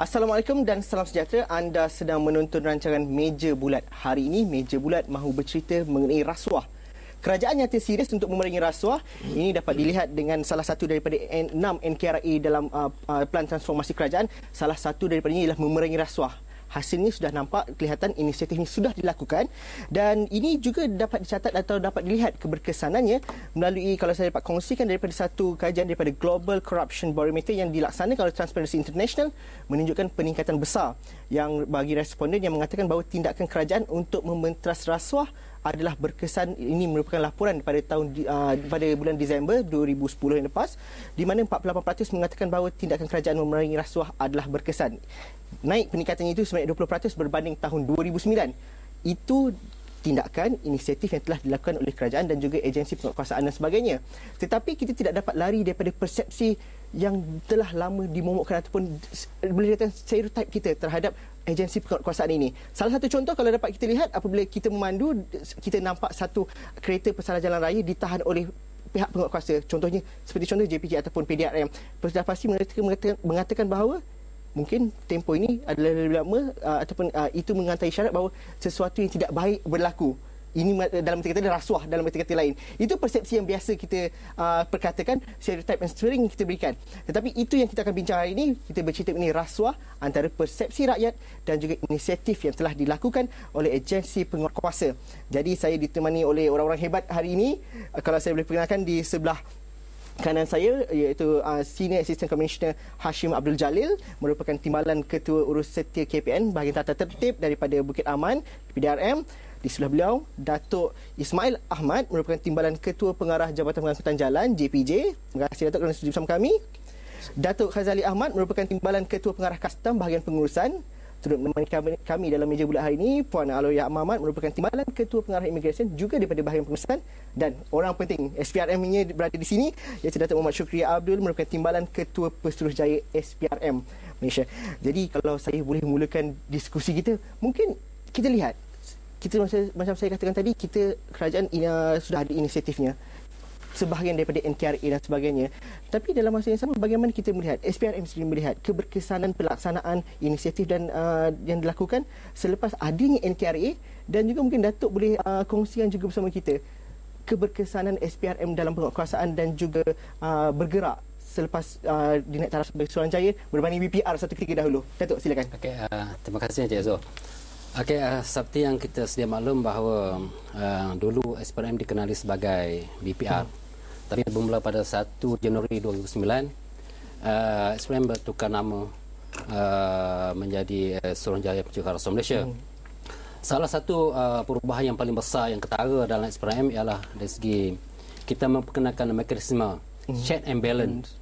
Assalamualaikum dan salam sejahtera. Anda sedang menonton rancangan Meja Bulat. Hari ini Meja Bulat mahu bercerita mengenai rasuah. Kerajaan nyata serius untuk memerangi rasuah. Ini dapat dilihat dengan salah satu daripada 6 NKRI dalam Pelan Transformasi Kerajaan. Salah satu daripadanya ialah memerangi rasuah. Hasilnya sudah nampak, kelihatan inisiatif ini sudah dilakukan, dan ini juga dapat dicatat atau dapat dilihat keberkesanannya melalui, kalau saya dapat kongsikan, daripada satu kajian daripada Global Corruption Barometer yang dilaksanakan oleh Transparency International, menunjukkan peningkatan besar yang bagi responden yang mengatakan bahawa tindakan kerajaan untuk mementeras rasuah adalah berkesan. Ini merupakan laporan pada bulan Disember 2010 yang lepas, di mana 48% mengatakan bahawa tindakan kerajaan memerangi rasuah adalah berkesan. Naik peningkatannya itu sebanyak 20% berbanding tahun 2009. Itu tindakan inisiatif yang telah dilakukan oleh kerajaan dan juga agensi penguatkuasaan dan sebagainya. Tetapi kita tidak dapat lari daripada persepsi yang telah lama dimomokkan ataupun boleh dikatakan stereotip kita terhadap agensi penguatkuasaan ini. Salah satu contoh kalau dapat kita lihat, apabila kita memandu, kita nampak satu kereta pesalah jalan raya ditahan oleh pihak penguatkuasa. Contohnya seperti contoh JPJ ataupun PDRM. Peserta pasti mengatakan bahawa mungkin tempoh ini adalah lebih lama ataupun itu menghantar isyarat bahawa sesuatu yang tidak baik berlaku. Ini dalam kata rasuah, dalam kata lain. Itu persepsi yang biasa kita perkatakan, stereotip yang sering kita berikan. Tetapi itu yang kita akan bincang hari ini. Kita bercerita mengenai rasuah antara persepsi rakyat dan juga inisiatif yang telah dilakukan oleh agensi penguatkuasa. Jadi saya ditemani oleh orang-orang hebat hari ini. Kalau saya boleh perkenalkan, di sebelah kanan saya iaitu Senior Assistant Commissioner Hashim Abdul Jalil, merupakan Timbalan Ketua Urus Setia KPN bahagian tata tertib daripada Bukit Aman PDRM. Di sebelah beliau Datuk Ismail Ahmad, merupakan Timbalan Ketua Pengarah Jabatan Pengangkutan Jalan JPJ. Terima kasih Datuk kerana sudi bersama kami. Datuk Khazali Ahmad, merupakan Timbalan Ketua Pengarah Kastam bahagian pengurusan. Turut menemani kami dalam meja bulat hari ini Puan Aloya Ahmad, merupakan Timbalan Ketua Pengarah Imigresen juga daripada bahagian pengurusan, dan orang penting SPRM-nya berada di sini iaitu Datuk Muhammad Syukri Abdul, merupakan Timbalan Ketua Pesuruhjaya SPRM Malaysia. Jadi kalau saya boleh mulakan diskusi kita, mungkin kita lihat, kita macam saya katakan tadi, kita kerajaan sudah ada inisiatifnya, sebahagian daripada NKRA dan sebagainya. Tapi dalam masa yang sama, bagaimana kita melihat, SPRM sendiri melihat keberkesanan pelaksanaan inisiatif dan yang dilakukan selepas adanya NKRA, dan juga mungkin Datuk boleh kongsikan juga bersama kita keberkesanan SPRM dalam penguatkuasaan dan juga bergerak selepas dinaik taraf sebagai Suruhanjaya berbanding BPR satu ketika dahulu. Datuk, silakan. Okey, terima kasih Encik Zul. Okey, seperti yang kita sedia maklum bahawa dulu SPRM dikenali sebagai BPR. Tapi bermula pada 1 Januari 2009, SPRM bertukar nama menjadi Suruhanjaya Pencegahan Rasuah Malaysia. Salah satu perubahan yang paling besar yang ketara dalam SPRM ialah dari segi kita memperkenalkan mekanisme check and balance.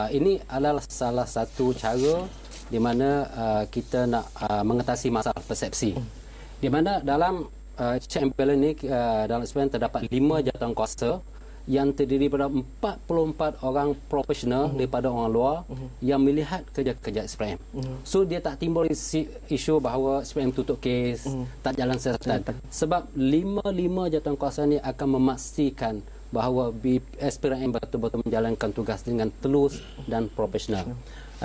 Ini adalah salah satu cara di mana kita nak mengatasi masalah persepsi. Di mana dalam check and balance ni dalam SPRM terdapat 5 jawatankuasa yang terdiri daripada 44 orang profesional daripada orang luar yang melihat kerja-kerja SPRM. So dia tak timbul isu bahawa SPRM tutup kes, tak jalan siasatan. Sebab 5 jawatankuasa ni akan memastikan bahawa SPRM betul-betul menjalankan tugas dengan telus dan profesional.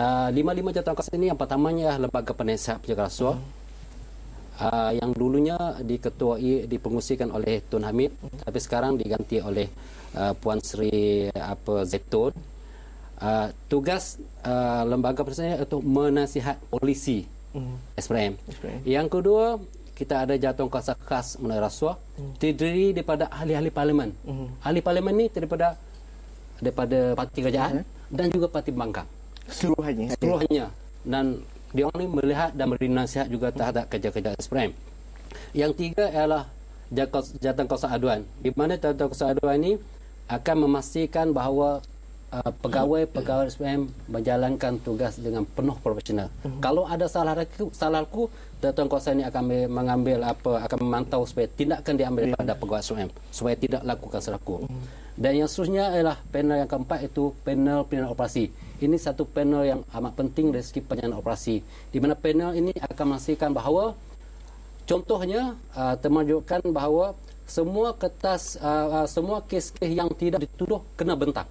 5 jawatankuasa ini yang pertamanya Lembaga Penasihat Pencegahan Rasuah, yang dulunya dipengusikan oleh Tun Hamid, tapi sekarang diganti oleh Puan Sri Zaitun. Tugas lembaga penasihat untuk menasihat polisi SPRM. Yang kedua, kita ada jawatankuasa khas mengenai rasuah, terdiri daripada ahli-ahli parlimen. Ahli parlimen ni daripada parti kerajaan dan juga parti pembangkang. Seluruhnya. Dan dia orang ni melihat dan beri nasihat juga terhadap kerja-kerja SPRM. Yang tiga ialah jawatankuasa aduan, di mana jawatankuasa aduan ini akan memastikan bahawa pegawai-pegawai SPRM menjalankan tugas dengan penuh profesional. Kalau ada salahku, jawatankuasa ini akan akan memantau supaya tindakan diambil pada pegawai SPRM supaya tidak lakukan salahku. Dan yang seterusnya ialah panel yang keempat, itu panel operasi. Ini satu panel yang amat penting dari segi penyelenggaraan operasi, di mana panel ini akan memastikan bahawa, contohnya, termajukan bahawa semua kertas, semua kes-kes yang tidak dituduh kena bentang.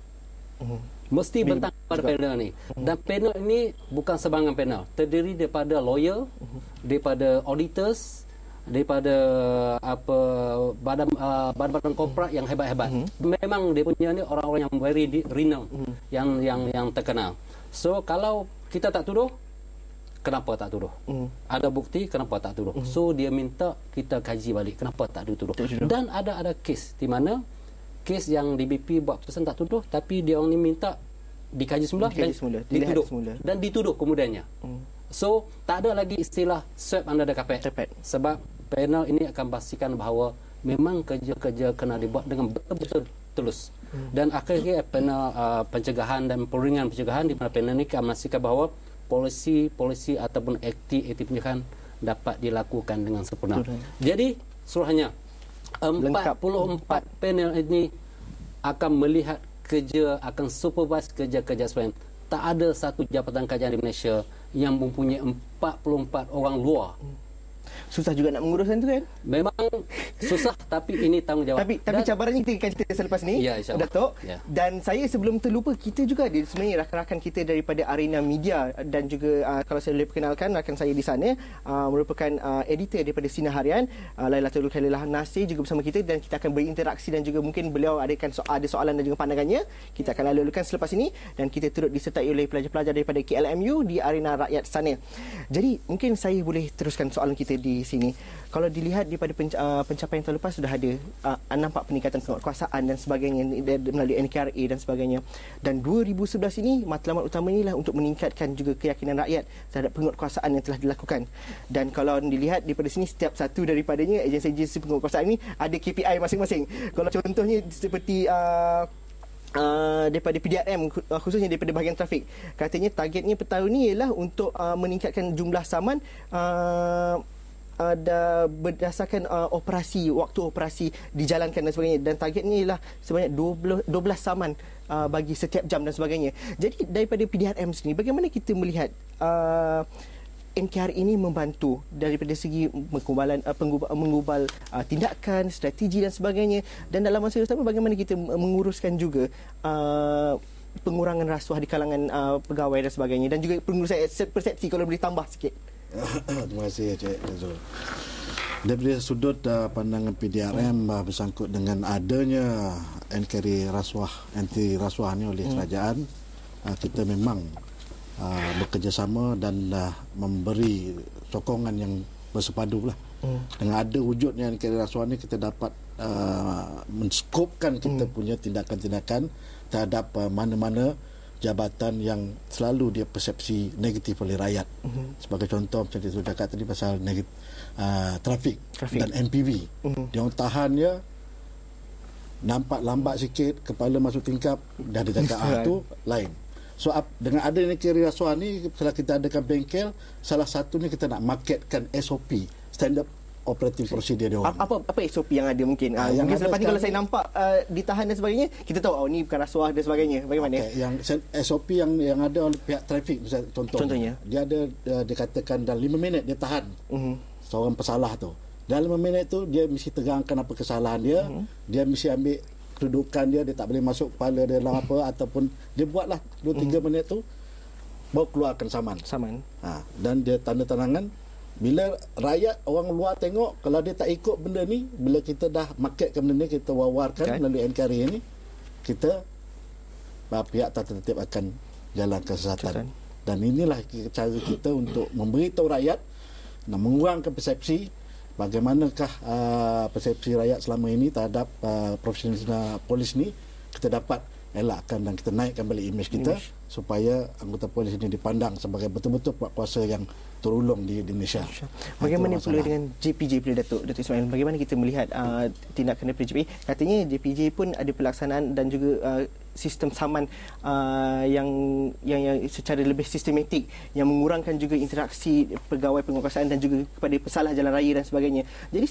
Mesti bentang pada panel ni. Dan panel ini bukan sebarang panel. Terdiri daripada lawyer, daripada auditors, daripada badan-badan korporat yang hebat-hebat. Memang dia punya ni orang-orang yang very renowned, yang terkenal. So kalau kita tak tuduh, kenapa tak tuduh? Ada bukti, kenapa tak tuduh? So dia minta kita kaji balik kenapa tak dituduh. Dan ada kes di mana kes yang DBP buat keputusan tak tuduh, tapi dia orang ni minta dikaji semula dan dituduh kemudiannya. So tak ada lagi istilah sweep under the carpet. Sebab panel ini akan pastikan bahawa memang kerja-kerja kena dibuat dengan betul-betul tulus. Dan akhirnya panel pencegahan dan perundingan pencegahan di mana panel ini akan memastikan bahawa polisi ataupun aktiviti pencegahan dapat dilakukan dengan sempurna. Jadi seluruhnya 44 panel ini akan melihat kerja, akan supervise kerja-kerja SPM. Tak ada satu jabatan kajian di Malaysia yang mempunyai 44 orang luar. Susah juga nak menguruskan tu kan? Memang susah, tapi ini tanggungjawab. Tapi cabarannya kita akan cerita selepas ni, Datuk. Dan saya sebelum terlupa, kita juga ada sebenarnya rakan-rakan kita daripada Arena Media dan juga kalau saya boleh perkenalkan rakan saya di sana merupakan editor daripada Sinar Harian, Lailatul Khalilah Nasir juga bersama kita, dan kita akan berinteraksi dan juga mungkin beliau ada soalan dan juga pandangannya. Kita akan lalukan selepas ini dan kita turut disertai oleh pelajar-pelajar daripada KLMU di Arena Rakyat sana. Jadi mungkin saya boleh teruskan soalan kita di sini. Kalau dilihat daripada pencapaian tahun lepas sudah ada nampak peningkatan penguatkuasaan dan sebagainya melalui NKRA dan sebagainya. Dan 2011 ini matlamat utamanya lah untuk meningkatkan juga keyakinan rakyat terhadap penguatkuasaan yang telah dilakukan. Dan kalau dilihat daripada sini, setiap satu daripadanya agensi-agensi penguatkuasaan ini ada KPI masing-masing. Kalau contohnya seperti daripada PDRM, khususnya daripada bahagian trafik, katanya targetnya per tahun ni ialah untuk meningkatkan jumlah saman berdasarkan waktu operasi dijalankan dan sebagainya, dan targetnya ialah sebanyak 12 saman bagi setiap jam dan sebagainya. Jadi daripada PDRM sendiri, bagaimana kita melihat NKRA ini membantu daripada segi mengubal tindakan, strategi dan sebagainya, dan dalam masa yang sama bagaimana kita menguruskan juga pengurangan rasuah di kalangan pegawai dan sebagainya, dan juga pengurusan persepsi, kalau boleh tambah sikit. Terima kasih Encik Azul. Daripada sudut pandangan PDRM bersangkut dengan adanya NKRA anti rasuah ni oleh kerajaan, kita memang bekerjasama dan memberi sokongan yang bersepadu lah. Dengan ada wujudnya NKRA rasuah ni, kita dapat menskopkan kita punya tindakan-tindakan terhadap mana-mana jabatan yang selalu dia persepsi negatif oleh rakyat. Sebagai contoh, macam saya cakap tadi pasal trafik dan MPV. Dia orang tahan dia, nampak lambat sikit, kepala masuk tingkap, dah dia cakap tu lain. So dengan ada NKRA rasuah ni, setelah kita adakan bengkel, salah satu ni kita nak marketkan SOP, Standard Operating Procedure dia orang. Apa SOP yang ada mungkin? Mungkin selepas ni kalau saya nampak ditahan dan sebagainya, kita tahu ni bukan rasuah dan sebagainya. Bagaimana? Yang SOP yang ada oleh pihak trafik, contohnya dia ada dikatakan dalam 5 minit dia tahan seorang pesalah tu. Dalam 5 minit tu dia mesti tegangkan apa kesalahan dia, dia mesti ambil kedudukan dia tak boleh masuk kepala dia dalam apa, ataupun dia buatlah 2-3 minit tu baru keluarkan saman. Dan dia tanda tangan. Bila rakyat orang luar tengok, kalau dia tak ikut benda ni, bila kita dah marketkan benda ni, kita wawarkan melalui NKRA ni, kita pihak tata tertib akan jalan kesesatan. Dan inilah cara kita untuk memberitahu rakyat dan mengurangkan persepsi bagaimanakah persepsi rakyat selama ini terhadap profesional polis ni. Kita dapat elakkan dan kita naikkan balik imej kita supaya anggota polis ini dipandang sebagai betul-betul kuasa yang terulung di Indonesia. Bagaimana pula dengan JPJ pula Datuk Ismail? Bagaimana kita melihat tindakan daripada JPJ? Katanya JPJ pun ada pelaksanaan dan juga sistem saman yang secara lebih sistematik, yang mengurangkan juga interaksi pegawai penguatkuasaan dan juga kepada pesalah jalan raya dan sebagainya. Jadi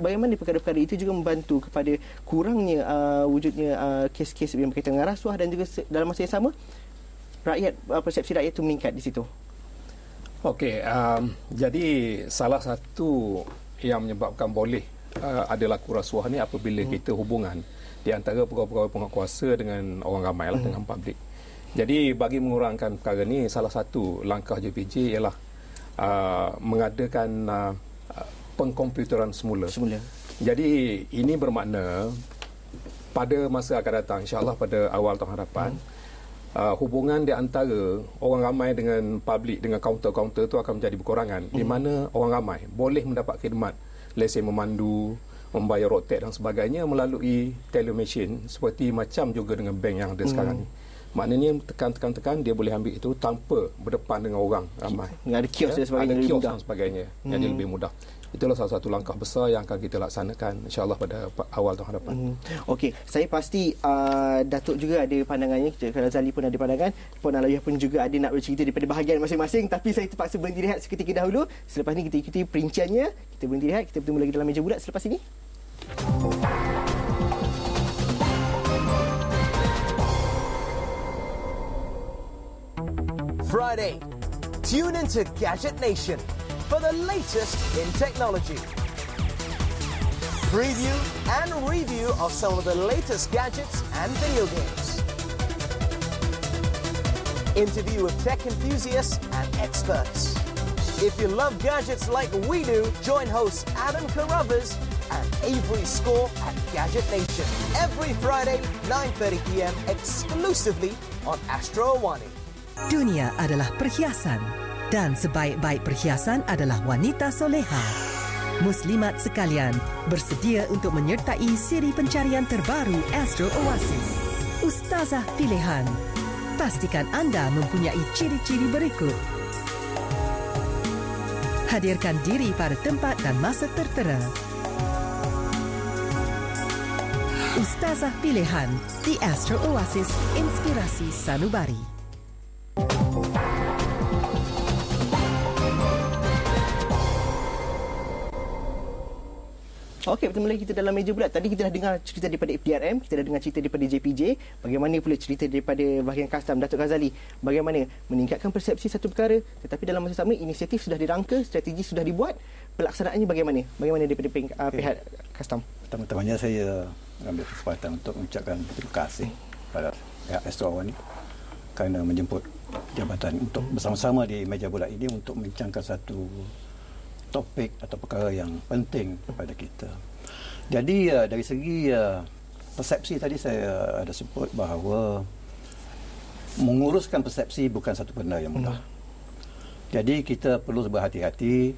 bagaimana perkara-perkara itu juga membantu kepada kurangnya wujudnya kes-kes yang berkaitan dengan rasuah, dan juga dalam masa yang sama persepsi rakyat itu meningkat di situ. Okey, jadi salah satu yang menyebabkan boleh ada laku rasuah ni apabila kita hubungan di antara pegawai-pegawai penguatkuasa dengan orang ramai lah, dengan publik. Jadi bagi mengurangkan perkara ni, salah satu langkah JPJ ialah mengadakan pengkomputeran semula. Jadi ini bermakna pada masa akan datang, insya-Allah pada awal tahun hadapan, hubungan di antara orang ramai dengan public, dengan kaunter-kaunter itu akan menjadi berkurangan, di mana orang ramai boleh mendapat khidmat lesen memandu, membayar road tax dan sebagainya melalui telemachine, seperti macam juga dengan bank yang ada sekarang ni. Maknanya tekan, dia boleh ambil itu tanpa berdepan dengan orang ramai. Ada kios dan sebagainya. Ada kios dan sebagainya. Jadi lebih mudah. Itulah salah satu langkah besar yang akan kita laksanakan insya-Allah pada awal tahun hadapan. Okey, saya pasti Datuk juga ada pandangannya, Razali pun ada pandangan, Puan Alawiyah pun juga ada nak bercerita daripada bahagian masing-masing, tapi saya terpaksa berhenti rehat seketika dahulu. Selepas ni kita ikuti perinciannya. Kita berhenti rehat, kita bertemu lagi dalam meja bulat selepas ini. Friday. Tune into Gadget Nation for the latest in technology. Preview and review of some of the latest gadgets and video games. Interview with tech enthusiasts and experts. If you love gadgets like we do, join hosts Adam Carruthers and Avery Score at Gadget Nation every Friday, 9:30 p.m. exclusively on Astro Awani. Dunia adalah perhiasan dan sebaik-baik perhiasan adalah wanita soleha. Muslimat sekalian, bersedia untuk menyertai siri pencarian terbaru Astro Oasis. Ustazah pilihan. Pastikan anda mempunyai ciri-ciri berikut. Hadirkan diri pada tempat dan masa tertera. Ustazah pilihan di Astro Oasis, inspirasi sanubari. Okey, bertemu lagi kita dalam meja bulat. Tadi kita dah dengar cerita daripada PRM, kita dah dengar cerita daripada JPJ. Bagaimana pula cerita daripada bahagian custom Datuk Ghazali? Bagaimana meningkatkan persepsi satu perkara, tetapi dalam masa sama inisiatif sudah dirangka, strategi sudah dibuat, pelaksanaannya bagaimana? Bagaimana daripada pihak custom? Pertama-tamanya saya mengambil kesempatan untuk mengucapkan terima kasih pada pihak Astro Awani kerana menjemput jabatan untuk bersama-sama di meja bulat ini untuk membincangkan satu topik atau perkara yang penting kepada kita. Jadi dari segi persepsi tadi saya ada sebut bahawa menguruskan persepsi bukan satu benda yang mudah. Jadi kita perlu berhati-hati,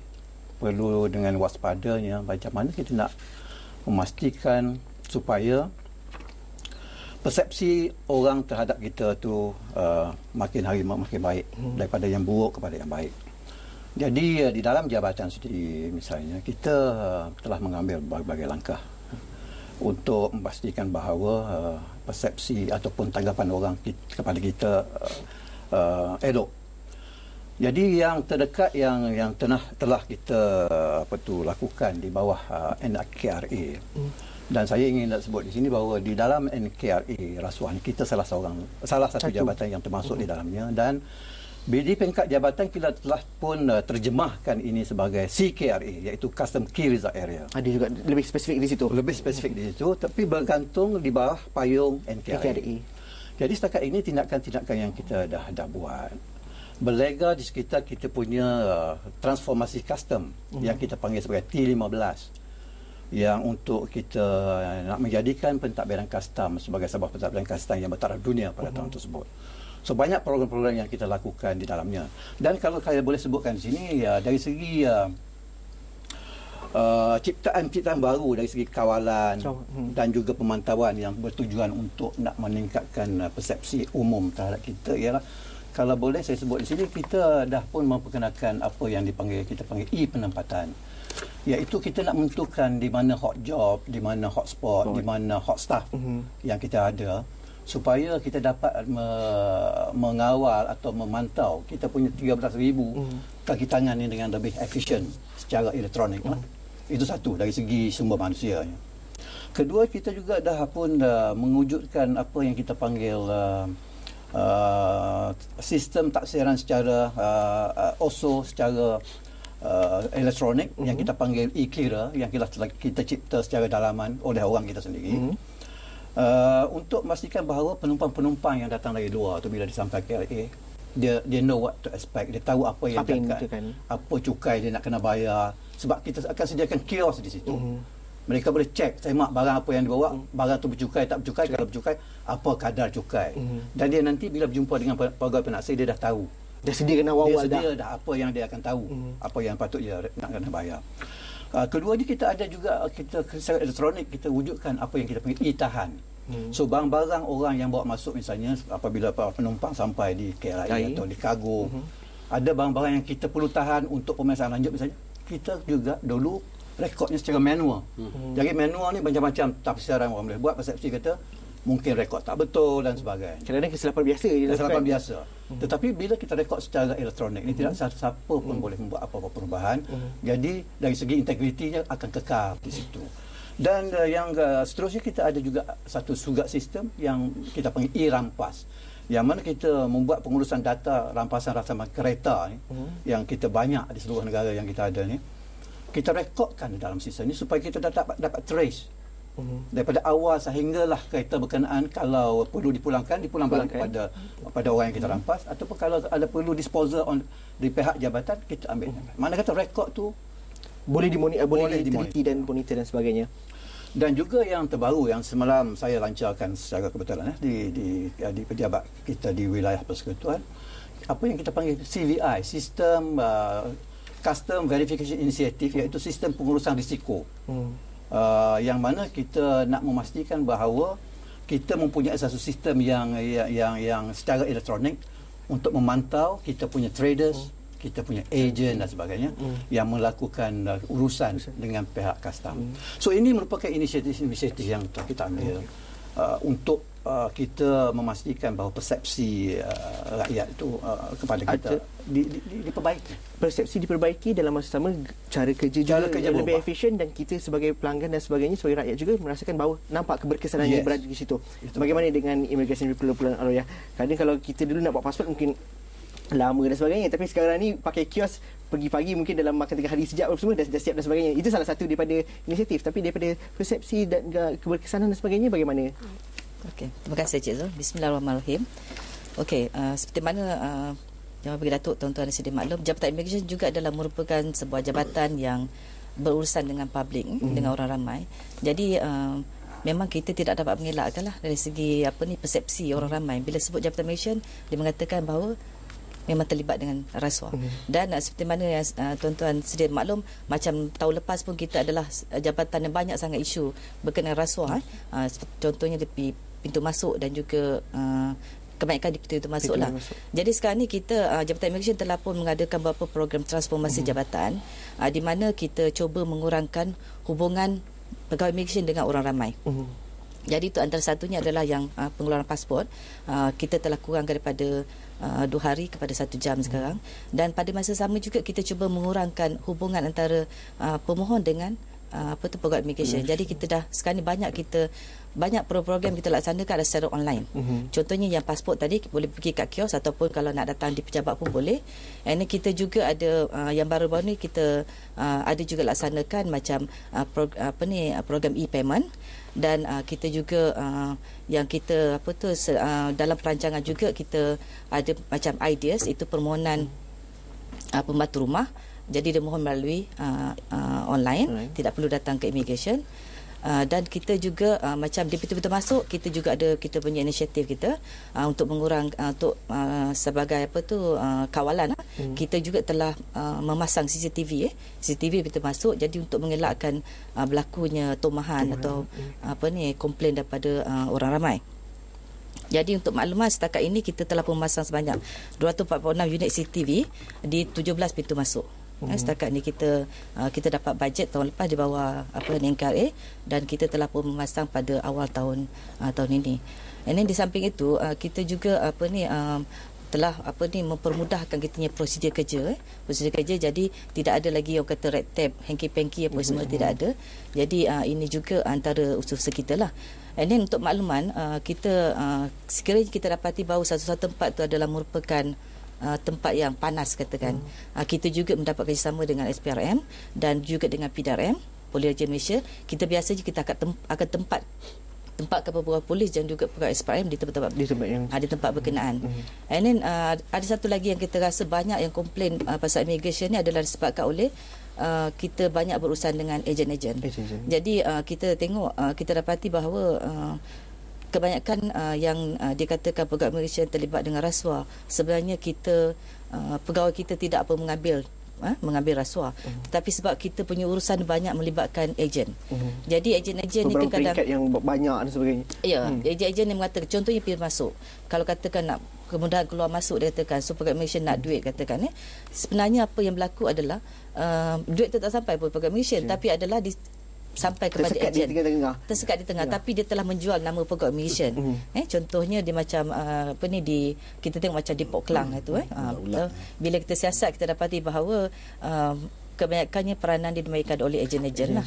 perlu dengan waspadanya macam mana kita nak memastikan supaya persepsi orang terhadap kita tu makin hari makin baik, daripada yang buruk kepada yang baik. Jadi di dalam jabatan sendiri misalnya kita telah mengambil berbagai langkah untuk memastikan bahawa persepsi ataupun tanggapan orang kepada kita elok. Jadi yang terdekat yang telah kita lakukan di bawah NKRA. Dan saya ingin nak sebut di sini bahawa di dalam NKRA rasuah kita salah satu jabatan yang termasuk di dalamnya, dan di peringkat jabatan kita telah pun terjemahkan ini sebagai CKRA, iaitu Custom Key Result Area. Ada juga lebih spesifik di situ. Lebih spesifik di situ, tapi bergantung di bawah payung NKRA. Jadi setakat ini tindakan-tindakan yang kita dah buat. Berlega di sekitar kita punya transformasi custom yang kita panggil sebagai T15, yang untuk kita nak menjadikan pentadbiran custom sebagai sebuah pentadbiran custom yang bertaraf dunia pada tahun tersebut. So banyak program-program yang kita lakukan di dalamnya. Dan kalau saya boleh sebutkan di sini, dari segi ciptaan baru, dari segi kawalan dan juga pemantauan yang bertujuan untuk nak meningkatkan persepsi umum terhadap kita, ialah kalau boleh saya sebut di sini, kita dah pun memperkenalkan apa yang kita panggil e-penempatan. Iaitu kita nak menentukan di mana hot job, di mana hot spot, di mana hot staff yang kita ada, supaya kita dapat mengawal atau memantau kita punya 13,000 kaki tangan ini dengan lebih efisien secara elektronik. Itu satu dari segi sumber manusia. Kedua, kita juga dah pun mewujudkan apa yang kita panggil sistem taksiran secara OSO secara elektronik yang kita panggil e-kira, yang kita cipta secara dalaman oleh orang kita sendiri. Untuk memastikan bahawa penumpang-penumpang yang datang dari luar tu bila disampai KLA, dia know what to expect, dia tahu apa yang apa cukai dia nak kena bayar, sebab kita akan sediakan kios di situ. Mereka boleh cek, semak barang apa yang dibawa, barang tu bercukai tak bercukai, kalau bercukai apa kadar cukai. Dan dia nanti bila berjumpa dengan pegawai penaksir, dia dah tahu, dah sediakan awal-awal dah apa yang dia akan tahu, apa yang patut dia nak kena bayar. Keduanya kita ada juga secara elektronik kita wujudkan apa yang kita panggil e-tahan. So barang-barang orang yang bawa masuk, misalnya apabila penumpang sampai di KLIA atau di kargo, ada barang-barang yang kita perlu tahan untuk pemeriksaan lanjut, misalnya kita juga dulu rekodnya secara manual. Jadi manual ni macam-macam tafsiran orang boleh buat, persepsi kata mungkin rekod tak betul dan sebagainya. Kadang-kadang kesilapan biasa kesilapan biasa. Tetapi bila kita rekod secara elektronik ni, tidak siapa pun boleh membuat apa-apa perubahan. Jadi dari segi integritinya akan kekal di situ. Dan yang seterusnya kita ada juga satu sugat sistem yang kita panggil e-rampas, yang mana kita membuat pengurusan data rampasan kereta ni, yang kita banyak di seluruh negara yang kita ada ni, kita rekodkan dalam sistem ni supaya kita dapat trace daripada awal sehinggalah kereta berkenaan. Kalau perlu dipulangkan kepada orang yang kita rampas, ataupun kalau ada perlu disposal di pihak jabatan, kita ambil. Mana kata rekod tu boleh diteliti dan monitor dan sebagainya. Dan juga yang terbaru yang semalam saya lancarkan secara kebetulan di pejabat kita di wilayah persekutuan, apa yang kita panggil CVI, Sistem Custom Verification Initiative, iaitu sistem pengurusan risiko. Yang mana kita nak memastikan bahawa kita mempunyai satu sistem yang secara elektronik untuk memantau kita punya traders, kita punya agent dan sebagainya yang melakukan urusan dengan pihak custom. So ini merupakan inisiatif yang kita ambil untuk kita memastikan bahawa persepsi rakyat itu kepada kita diperbaiki. Persepsi diperbaiki, dalam masa sama cara kerja juga lebih efisien, dan kita sebagai pelanggan dan sebagainya, sebagai rakyat juga merasakan bahawa nampak keberkesanan yang berada di situ. Bagaimana dengan immigration Pulau Aloyah? Kadang kalau kita dulu nak buat pasport mungkin lama dan sebagainya, tapi sekarang ni pakai kios, pergi pagi mungkin dalam makan 3 hari sejak semua dah siap dan sebagainya. Itu salah satu daripada inisiatif, tapi daripada persepsi dan keberkesanan dan sebagainya bagaimana? Okey, terima kasih Cik Zul. Bismillahirrahmanirrahim. Okey, seperti mana Yang Bagi Datuk, tuan-tuan dan sidin maklum, Jabatan Immigration juga adalah merupakan sebuah jabatan yang berurusan dengan publik, dengan orang ramai. Jadi memang kita tidak dapat mengelakkanlah dari segi persepsi orang ramai. Bila sebut Jabatan Immigration, dia mengatakan bahawa memang terlibat dengan rasuah. Dan seperti mana yang tuan-tuan sedia maklum, macam tahun lepas pun kita adalah jabatan yang banyak sangat isu berkenaan rasuah. Contohnya di pintu masuk dan juga kebanyakan di pintu masuk lah. Jadi sekarang ni kita Jabatan Immigration telah pun mengadakan beberapa program transformasi jabatan di mana kita cuba mengurangkan hubungan pegawai immigration dengan orang ramai. Jadi itu antara satunya adalah yang pengeluaran pasport. Kita telah kurangkan daripada 2 hari kepada 1 jam sekarang. Dan pada masa sama juga kita cuba mengurangkan hubungan antara pemohon dengan pegawai immigration. Jadi kita dah sekarang ni banyak program kita laksanakan secara online. Contohnya yang pasport tadi boleh pergi kat kios, ataupun kalau nak datang di pejabat pun boleh. And kita juga ada yang baru-baru ni kita ada juga laksanakan macam program e-payment. Dan kita juga yang kita dalam perancangan juga kita ada macam ideas, itu permohonan pembantu rumah. Jadi dia mohon melalui online, tidak perlu datang ke immigration. Dan kita juga macam di pintu-pintu masuk, kita juga ada kita punya inisiatif kita untuk mengurang sebagai kawalan. Kita juga telah memasang CCTV pintu masuk, jadi untuk mengelakkan berlakunya tomahan atau komplain daripada orang ramai. Jadi untuk maklumat, setakat ini kita telah memasang sebanyak 246 unit CCTV di 17 pintu masuk. Setakat ni kita dapat bajet tahun lepas di bawah NKRA, dan kita telah pun memasang pada awal tahun ini. Dan di samping itu kita juga telah mempermudahkan kita punya prosedur kerja. Jadi tidak ada lagi orang kata red tape, hanky-panky apa semua, tidak ada. Jadi ini juga antara usaha kita lah. And then untuk makluman, kita sekiranya kita dapati bahawa satu-satu tempat itu adalah merupakan tempat yang panas katakan, kita juga mendapat kerjasama dengan SPRM dan juga dengan PDRM, Poly Raja Malaysia. Kita biasanya kita akan tempat tempat pegawai polis dan juga pegawai SPRM di tempat yang di tempat berkenaan. And then ada satu lagi yang kita rasa banyak yang komplain pasal immigration ni adalah disebabkan oleh kita banyak berurusan dengan ejen-ejen. Jadi kita tengok, kita dapati bahawa kebanyakan yang dikatakan pegawai immigration terlibat dengan rasuah, sebenarnya kita pegawai kita tidak apa mengambil rasuah, tetapi sebab kita punya urusan banyak melibatkan ejen. Jadi ejen-ejen ni kadang-kadang peringkat yang banyak dan sebagainya. Ya, ejen-ejen yang mengatakan, contohnya pergi masuk, kalau katakan nak kemudahan keluar masuk, dia katakan pegawai immigration nak duit, katakan sebenarnya apa yang berlaku adalah duit tu tak sampai pun pegawai immigration, tapi adalah sampai kepada ejen, tersekat di tengah, tapi dia telah menjual nama pegawai immigration. Contohnya dia macam kita tengok macam di Port Klang itu. Bila kita siasat, kita dapati bahawa kebanyakannya peranan dimainkan oleh ejen-ejen lah.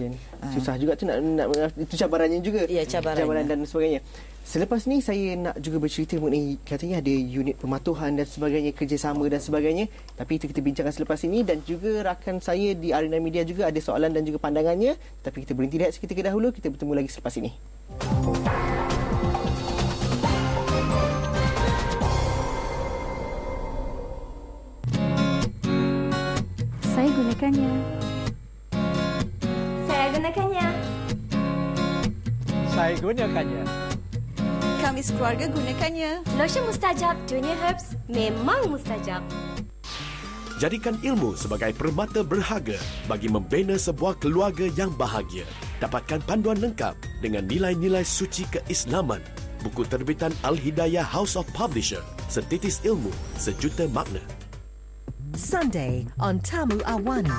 Susah juga tu nak itu cabarannya juga. Ya, cabaran dan sebagainya. Selepas ni saya nak juga bercerita mengenai, katanya ada unit pematuhan dan sebagainya, kerjasama dan sebagainya. Tapi itu kita bincangkan selepas ini, dan juga rakan saya di Arena Media juga ada soalan dan juga pandangannya. Tapi kita berhenti rehat seketika dahulu, kita bertemu lagi selepas ini. Saya gunakannya. Saya gunakannya. Saya gunakannya. Kami sekeluarga gunakannya. Lotion mustajab Junior Herbs memang mustajab. Jadikan ilmu sebagai permata berharga bagi membina sebuah keluarga yang bahagia. Dapatkan panduan lengkap dengan nilai-nilai suci keislaman. Buku terbitan Al-Hidayah House of Publisher. Setitis ilmu, sejuta makna. Sunday on Tamu Awani.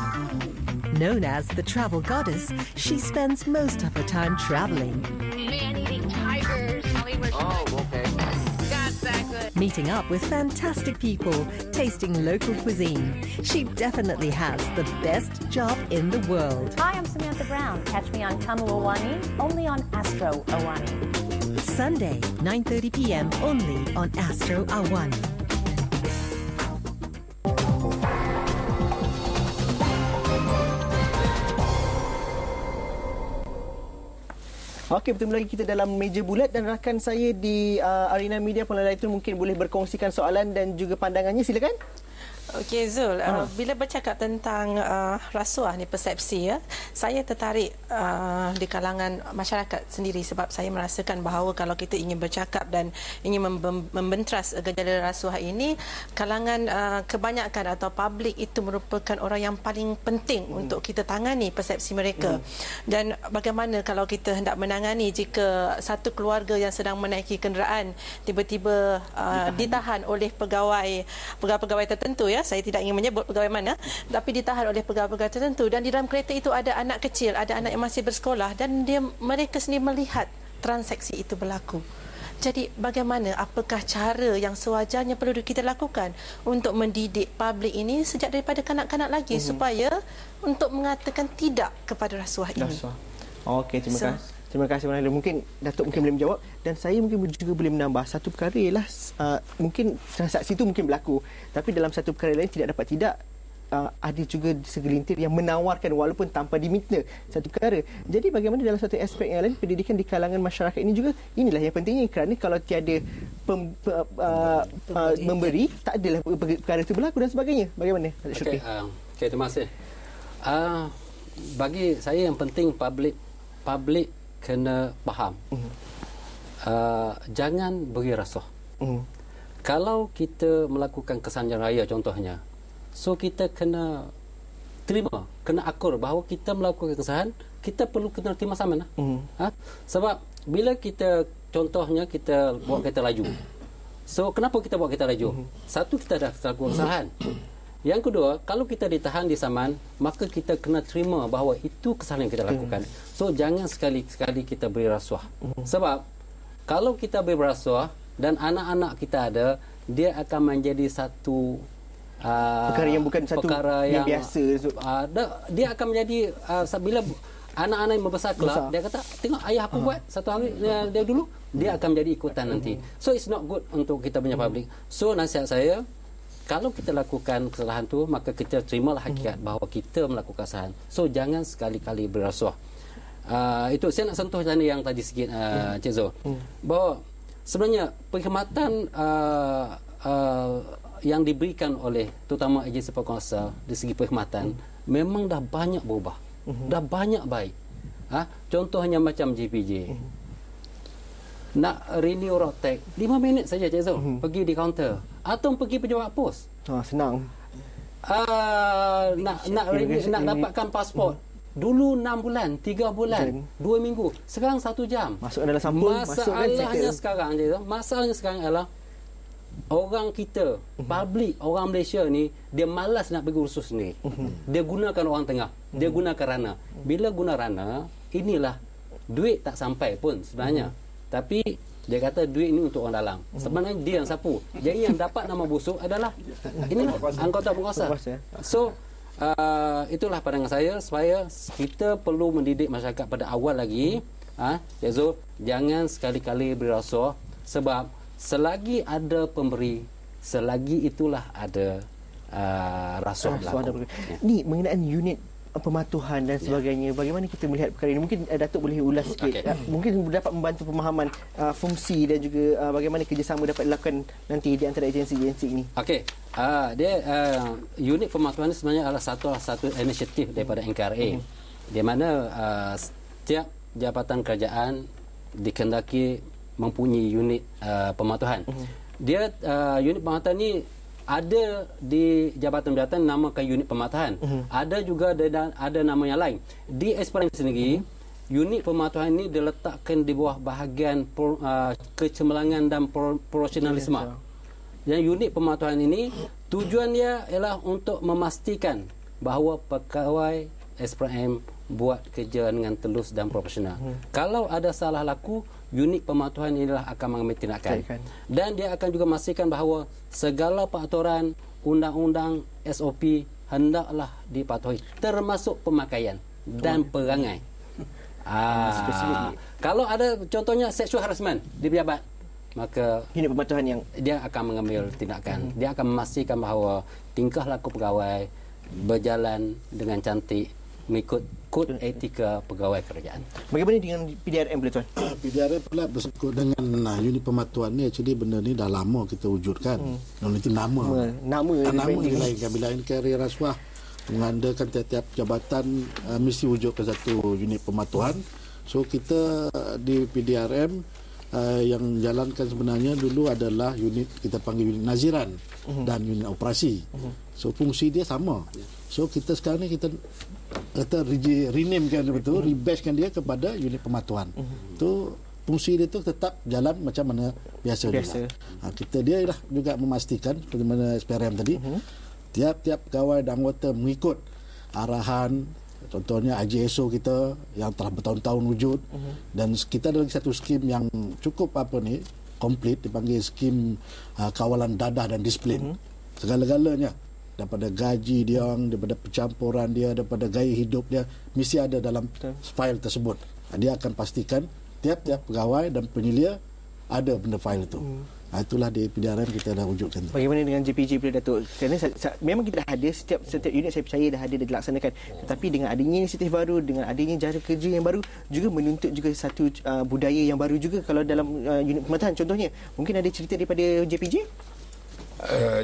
Known as the travel goddess, she spends most of her time traveling. Man-eating tigers. Oh, okay. That's that good. Meeting up with fantastic people, tasting local cuisine. She definitely has the best job in the world. Hi, I'm Samantha Brown. Catch me on Tamu Awani, only on Astro Awani. Sunday, 9:30 p.m. only on Astro Awani. Okey, bertemu lagi kita dalam meja bulat, dan rakan saya di Arena Media Puan Laitun mungkin boleh berkongsikan soalan dan juga pandangannya. Silakan. Okey Zul, bila bercakap tentang rasuah ni, persepsi ya, saya tertarik di kalangan masyarakat sendiri, sebab saya merasakan bahawa kalau kita ingin bercakap dan ingin membentras gejala rasuah ini, kalangan kebanyakan atau publik itu merupakan orang yang paling penting untuk kita tangani persepsi mereka. Dan bagaimana kalau kita hendak menangani jika satu keluarga yang sedang menaiki kenderaan tiba-tiba ditahan oleh pegawai tertentu, ya, saya tidak ingin menyebut pegawai mana, tapi ditahan oleh pegawai-pegawai tertentu, dan di dalam kereta itu ada anak kecil, ada anak yang masih bersekolah, dan mereka sendiri melihat transaksi itu berlaku. Jadi bagaimana, apakah cara yang sewajarnya perlu kita lakukan untuk mendidik publik ini sejak daripada kanak-kanak lagi supaya untuk mengatakan tidak kepada rasuah ini. Okey, terima kasih. Terima kasih Puan Laila. Mungkin Datuk boleh menjawab, dan saya mungkin juga boleh menambah satu perkara, ialah mungkin transaksi itu mungkin berlaku, tapi dalam satu perkara lain tidak ada juga segelintir yang menawarkan walaupun tanpa diminta satu perkara. Jadi bagaimana dalam satu aspek yang lain, pendidikan di kalangan masyarakat ini juga inilah yang pentingnya, kerana kalau tiada memberi, tak adalah perkara itu berlaku dan sebagainya. Bagaimana? Okey, terima kasih. Bagi saya yang penting publik kena faham. Jangan beri rasuah. Kalau kita melakukan kesanjang raya contohnya, so kita kena terima, kena akur bahawa kita melakukan kesalahan, kita perlu kena terima sama. Sebab bila kita contohnya kita buat kereta laju, so kenapa kita buat kereta laju? Satu, kita dah melakukan kesalahan. Yang kedua, kalau kita ditahan di saman, maka kita kena terima bahawa itu kesalahan yang kita lakukan. So jangan sekali-sekali kita beri rasuah. Sebab kalau kita beri rasuah dan anak-anak kita ada, dia akan menjadi satu perkara yang bukan satu perkara yang biasa. Dia akan menjadi bila anak-anak yang membesar kelak, dia kata, tengok ayah aku buat satu hari dia dulu, dia akan menjadi ikutan nanti. So it's not good untuk kita punya public. So nasihat saya, kalau kita lakukan kesalahan tu, maka kita terimalah hakikat bahawa kita melakukan kesalahan. So jangan sekali-kali berrasuah. itu saya nak sentuh yang tadi sikit Cik Zul, bahawa sebenarnya perkhidmatan yang diberikan oleh terutama agensi penguasa dari segi perkhidmatan memang dah banyak berubah, dah banyak baik. Contohnya macam JPJ, nak renew road tax 5 minit saja Cik Zul, pergi di kaunter atau pergi pejabat pos. Senang. Nak dapatkan pasport dulu 6 bulan, 3 bulan, 2 minggu, sekarang 1 jam. Masuk dalam sampul, Masalahnya sekarang ialah orang kita, public, orang Malaysia ni, dia malas nak pergi urus sendiri. Dia gunakan orang tengah, dia gunakan Rana. Bila guna Rana, inilah duit tak sampai pun sebenarnya. Tapi dia kata duit ni untuk orang dalam. Sebenarnya dia yang sapu. Jadi yang dapat nama busuk adalah inilah anggota penguasa. So itulah pandangan saya, supaya kita perlu mendidik masyarakat pada awal lagi. Zul, jangan sekali-kali beri rasuah, sebab selagi ada pemberi, selagi itulah ada rasuah berlaku. Ni mengenai unit pematuhan dan sebagainya, bagaimana kita melihat perkara ini? Mungkin Datuk boleh ulas sikit. Mungkin dapat membantu pemahaman fungsi dan juga bagaimana kerjasama dapat dilakukan nanti di antara agensi-agensi ini. Unit pematuhan ini sebenarnya adalah satu inisiatif daripada NKRA, di mana setiap jabatan kerajaan dikehendaki mempunyai unit pematuhan. Dia unit pematuhan ini ada di jabatan-jabatan namakan unit pematuhan. Ada juga ada nama yang lain. Di SPRM sendiri, unit pematuhan ini diletakkan di bawah bahagian kecemerlangan dan profesionalisme. Dan unit pematuhan ini tujuan dia ialah untuk memastikan bahawa pegawai SPRM buat kerja dengan telus dan profesional. Kalau ada salah laku, unit pematuhan inilah akan mengambil tindakan. Dan dia akan juga memastikan bahawa segala peraturan, undang-undang, SOP hendaklah dipatuhi, termasuk pemakaian dan perangai. Kalau ada contohnya sexual harassment di pejabat, maka unit pematuhan yang dia akan mengambil tindakan. Dia akan memastikan bahawa tingkah laku pegawai berjalan dengan cantik mengikut kod etika pegawai kerajaan. Bagaimana dengan PDRM pula tuan? PDRM pula bersangkut dengan unit pematuhan ni, actually benda ni dah lama kita wujudkan. Itu nama dilainkan. Bila NKRA rasuah mengandalkan tiap-tiap jabatan mesti wujudkan satu unit pematuhan. So kita di PDRM yang jalankan sebenarnya dulu adalah unit, kita panggil unit naziran dan unit operasi. So fungsi dia sama. So kita sekarang ni kita rename kan betul, rebadge dia kepada unit pematuhan. Tu fungsi dia tu tetap jalan macam mana biasa. Kita dia lah juga memastikan seperti mana SPRM tadi, tiap-tiap pegawai dan anggota mengikut arahan. Contohnya IJSO kita yang telah bertahun-tahun wujud, dan kita ada lagi satu skim yang cukup komplit, dipanggil skim kawalan dadah dan disiplin. Segala-galanya, daripada gaji dia, daripada pencampuran dia, daripada gaya hidup dia, mesti ada dalam file tersebut. Dia akan pastikan tiap-tiap pegawai dan penyelia ada benda file itu. Itulah di PDRM kita dah wujudkan. Bagaimana dengan JPJ pula Datuk? Kerana memang kita dah ada setiap unit, saya percaya dah ada, dah dilaksanakan. Tetapi dengan adanya inisiatif baru, dengan adanya cara kerja yang baru, juga menuntut juga satu budaya yang baru juga kalau dalam unit pematahan. Contohnya, mungkin ada cerita daripada JPJ?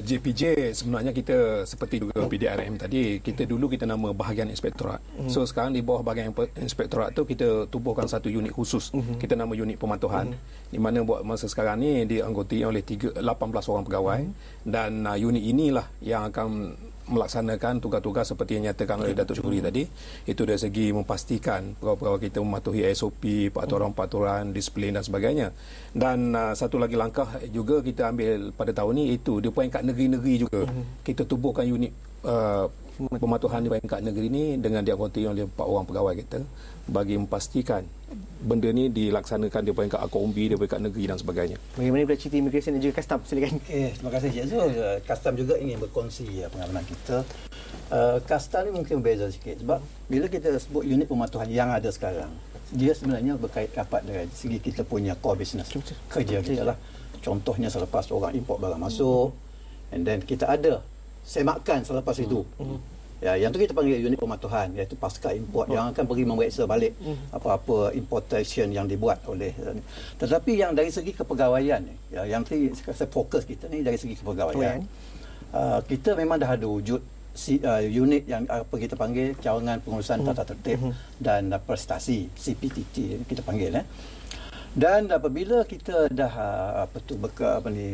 JPJ sebenarnya kita seperti juga PDRM tadi, kita dulu kita nama bahagian inspektorat. So sekarang di bawah bahagian inspektorat tu kita tubuhkan satu unit khusus, kita nama unit pematuhan, di mana buat masa sekarang ni dianggoti oleh 18 orang pegawai, dan unit inilah yang akan melaksanakan tugas-tugas seperti yang nyatakan oleh Datuk Syukuri tadi. Itu dari segi memastikan pegawai-pegawai kita mematuhi SOP, peraturan-peraturan, disiplin dan sebagainya. Dan satu lagi langkah juga kita ambil pada tahun ini, itu di peringkat negeri-negeri juga. Kita tubuhkan unit pematuhan di peringkat negeri ini dengan dianggoti oleh 4 orang pegawai kita, bagi memastikan benda ni dilaksanakan di peringkat akar umbi, di peringkat negeri dan sebagainya. Bagaimana pula cerita imigresen dan juga custom? Silakan. Terima kasih Cik Zul. Custom juga ingin berkongsi pengalaman kita. Custom ni mungkin berbeza sikit, sebab bila kita sebut unit pematuhan yang ada sekarang, dia sebenarnya berkait rapat dari segi kita punya core business, kerja kita lah. Contohnya selepas orang import barang masuk, and then kita ada semakan selepas itu. Ya, yang tu kita panggil unit pematuhan, iaitu pasca import yang akan pergi memeriksa balik apa-apa importation yang dibuat oleh. Tetapi yang dari segi kepegawaian ni, ya, yang saya fokus kita ni dari segi kepegawaian, kita memang dah ada wujud unit yang apa kita panggil cawangan pengurusan tata tertib dan prestasi, CPTT kita panggil. Dan apabila kita dah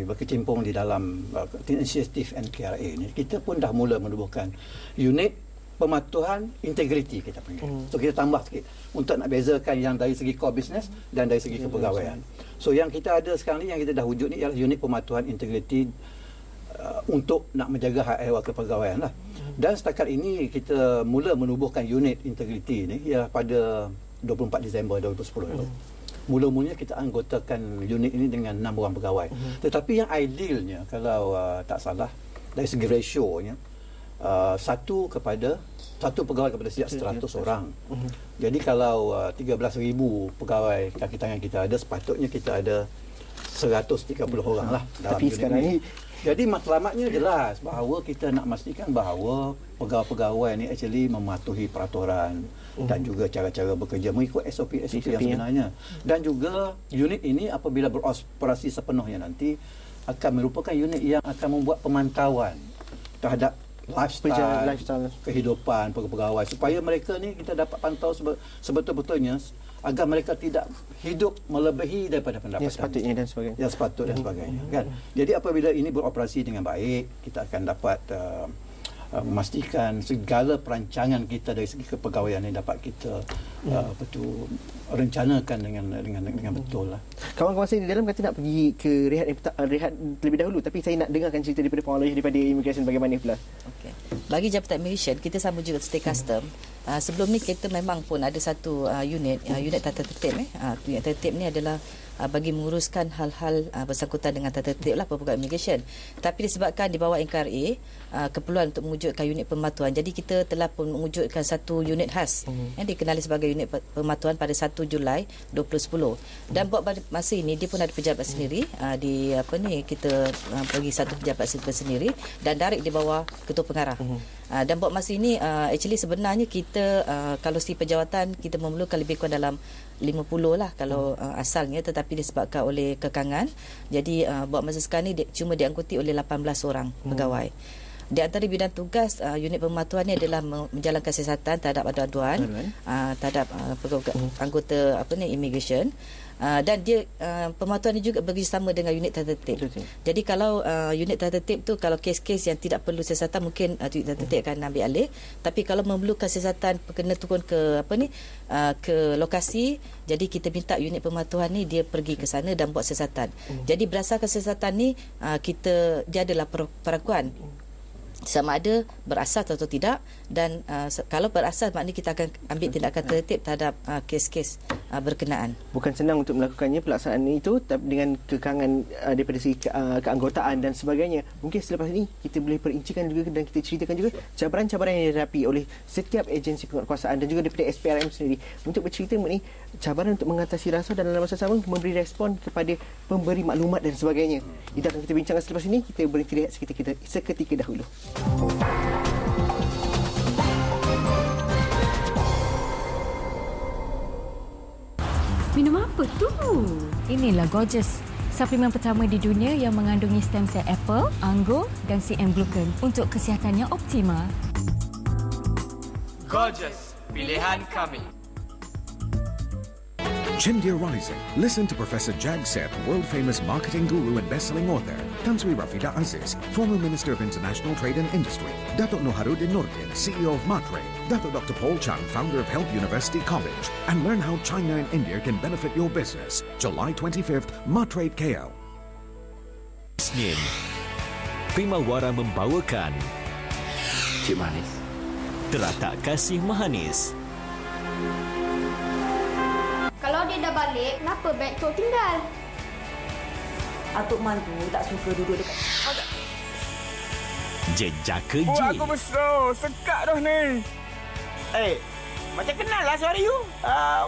berkecimpung di dalam inisiatif NKRA ni, kita pun dah mula menubuhkan unit pematuhan integriti kita panggil. So kita tambah sikit untuk nak bezakan yang dari segi core business dan dari segi kepegawaian. So yang kita ada sekarang ni, yang kita dah wujud ni ialah unit pematuhan integriti untuk nak menjaga hak ehwal kepegawaian lah. Dan setakat ini kita mula menubuhkan unit integriti ni ialah pada 24 Disember 2010 itu. Mula-mulanya kita anggotakan unit ini dengan 6 orang pegawai. Tetapi yang idealnya, kalau tak salah, dari segi rasionya, satu pegawai kepada setiap 100 orang. Jadi kalau 13,000 pegawai kaki tangan kita ada, sepatutnya kita ada 130 orang lah dalam unit sekarang ini. Jadi matlamatnya jelas bahawa kita nak memastikan bahawa pegawai-pegawai ni actually mematuhi peraturan dan juga cara-cara bekerja mengikut SOP yang sebenarnya. Dan juga unit ini apabila beroperasi sepenuhnya nanti akan merupakan unit yang akan membuat pemantauan terhadap lifestyle kehidupan pegawai supaya mereka ni kita dapat pantau sebetul-betulnya agar mereka tidak hidup melebihi daripada pendapatan yang sepatutnya dan sebagainya. Yang sepatut dan sebagainya, kan. Jadi apabila ini beroperasi dengan baik, kita akan dapat memastikan segala perancangan kita dari segi kepegawaian ini dapat kita rencanakan dengan betul lah. Kawan-kawan saya di dalam kata nak pergi ke rehat terlebih dahulu, tapi saya nak dengarkan cerita daripada pengelola daripada Immigration bagaimana pula. Okey. Bagi Jabatan Immigration, kita sama juga State Custom. Sebelum ni kita memang pun ada satu unit tata tertib. Unit tata tertib ni adalah bagi menguruskan hal-hal bersangkutan dengan tata tertib lah pegawai immigration. Tapi disebabkan di bawah NKRA keperluan untuk mewujudkan unit pematuhan, jadi kita telah pun mewujudkan satu unit khas yang dikenali sebagai unit pematuhan pada 1 Julai 2010. Dan buat masa ini dia pun ada pejabat sendiri kita bagi satu pejabat sendiri dan direct di bawah ketua pengarah. Dan buat masa ini actually sebenarnya kita kalau si pejawatan kita memerlukan lebih kurang dalam 50 lah kalau asalnya, tetapi disebabkan oleh kekangan, jadi buat masa sekarang ni cuma diangkuti oleh 18 orang pegawai. Di antara bidang tugas unit pematuhan ni adalah menjalankan siasatan terhadap aduan-aduan terhadap anggota immigration. Dan dia pematuhan ini juga bekerjasama dengan unit tata tertib. Jadi kalau unit tata tertib tu kalau kes-kes yang tidak perlu siasatan mungkin unit tata tertib akan ambil alih, tapi kalau memerlukan siasatan kena turun ke ke lokasi, jadi kita minta unit pematuhan ni dia pergi ke sana dan buat siasatan. Jadi berdasarkan siasatan ni dia adalah perakuan sama ada berasas atau tidak, dan kalau berasas maknanya kita akan ambil tindakan tertib terhadap kes-kes berkenaan. Bukan senang untuk melakukannya pelaksanaan itu, tapi dengan kekangan daripada segi keanggotaan dan sebagainya. Mungkin selepas ini kita boleh perincikan juga dan kita ceritakan juga cabaran-cabaran yang dihadapi oleh setiap agensi penguatkuasaan dan juga daripada SPRM sendiri untuk bercerita mengenai cabaran untuk mengatasi rasuah dan dalam masa sama memberi respon kepada pemberi maklumat dan sebagainya. Itu akan kita bincangkan selepas ini. Kita berhenti lihat seketika dahulu. Minum apa tu? Inilah Gorgeous, suplemen pertama di dunia yang mengandungi stem sel apple, anggur dan CM glucan untuk kesihatan yang optimal. Gorgeous, pilihan kami. Chindia Rising. Listen to Professor Jag Seth, world-famous marketing guru and best-selling author, Tan Sri Rafida Aziz, former Minister of International Trade and Industry, Datuk Noharuddin Nordin, CEO of Matre, Datuk Dr. Paul Chang, founder of Help University College, and learn how China and India can benefit your business. July 25th, Matre KL. Isnin, Primawara membawakan Cik Manis, Teratak Kasih Mahanis. Kalau dia dah balik, kenapa beg tu tinggal? Atuk mantu tak suka duduk dekat. Jejaka J. Aku besar, sekat dah ni. Macam kenal lah suara you.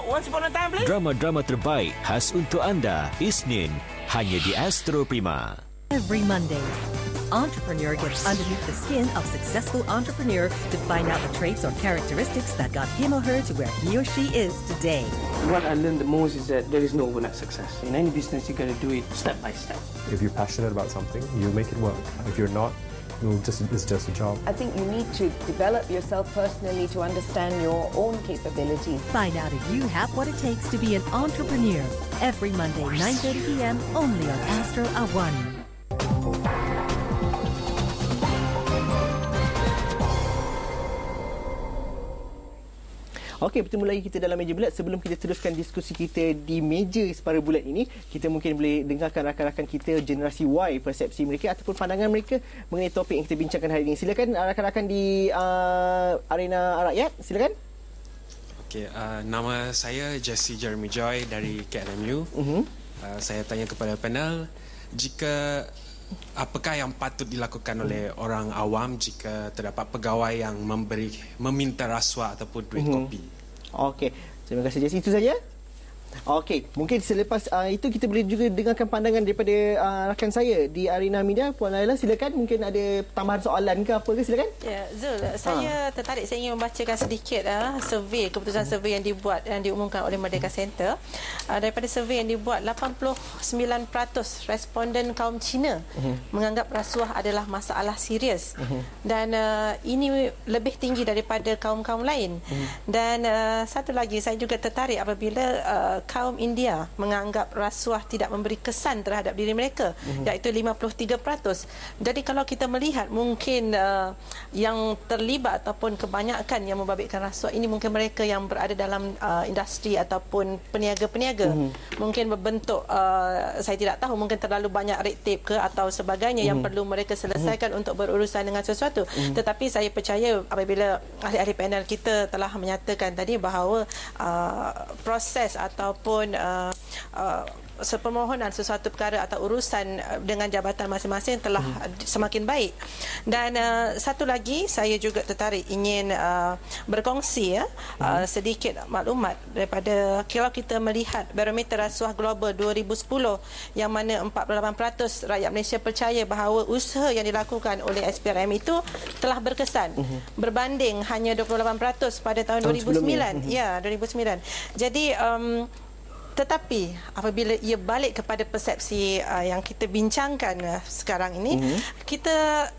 Once upon a time, please. Drama-drama terbaik khas untuk anda. Isnin, hanya di Astro Prima. Every Monday, entrepreneur gets underneath the skin of successful entrepreneur to find out the traits or characteristics that got him or her to where he or she is today. What I learned the most is that there is no overnight success. In any business, you got to do it step by step. If you're passionate about something, you make it work. If you're not, it's just a job. I think you need to develop yourself personally to understand your own capabilities. Find out if you have what it takes to be an entrepreneur. Every Monday, 9:30 p.m. only on Astro Awani. Okey, bertemu lagi kita dalam Meja Bulat. Sebelum kita teruskan diskusi kita di Meja Separa Bulat ini, kita mungkin boleh dengarkan rakan-rakan kita generasi Y, persepsi mereka ataupun pandangan mereka mengenai topik yang kita bincangkan hari ini. Silakan rakan-rakan di Arena Rakyat, silakan. Okey, nama saya Jesse Jeremy Joy dari KLMU. Saya tanya kepada panel, apakah yang patut dilakukan oleh orang awam jika terdapat pegawai yang meminta rasuah ataupun duit kopi? Okey, terima kasih Jesse. Itu saja. Okey, mungkin selepas itu kita boleh juga dengarkan pandangan daripada rakan saya di Arena Media. Puan Laila, silakan. Mungkin ada tambahan soalan ke apa ke, silakan. Ya, Zul, saya tertarik, saya ingin membacakan sedikit keputusan survey yang diumumkan oleh Merdeka Center. Daripada survey yang dibuat, 89% responden kaum Cina menganggap rasuah adalah masalah serius. Dan ini lebih tinggi daripada kaum-kaum lain. Dan satu lagi, saya juga tertarik apabila kaum India menganggap rasuah tidak memberi kesan terhadap diri mereka, iaitu 53%. Jadi kalau kita melihat mungkin yang terlibat ataupun kebanyakan yang membabitkan rasuah ini mungkin mereka yang berada dalam industri ataupun peniaga-peniaga. Mungkin berbentuk saya tidak tahu, mungkin terlalu banyak red tape ke atau sebagainya yang perlu mereka selesaikan untuk berurusan dengan sesuatu. Tetapi saya percaya apabila ahli-ahli panel kita telah menyatakan tadi bahawa proses ataupun sepermohonan sesuatu perkara atau urusan dengan jabatan masing-masing telah semakin baik. Dan satu lagi, saya juga tertarik ingin berkongsi sedikit maklumat daripada kalau kita melihat barometer rasuah global 2010 yang mana 48% rakyat Malaysia percaya bahawa usaha yang dilakukan oleh SPRM itu telah berkesan, berbanding hanya 28% pada tahun 2009. Ya, 2009. Jadi tetapi apabila ia balik kepada persepsi yang kita bincangkan sekarang ini,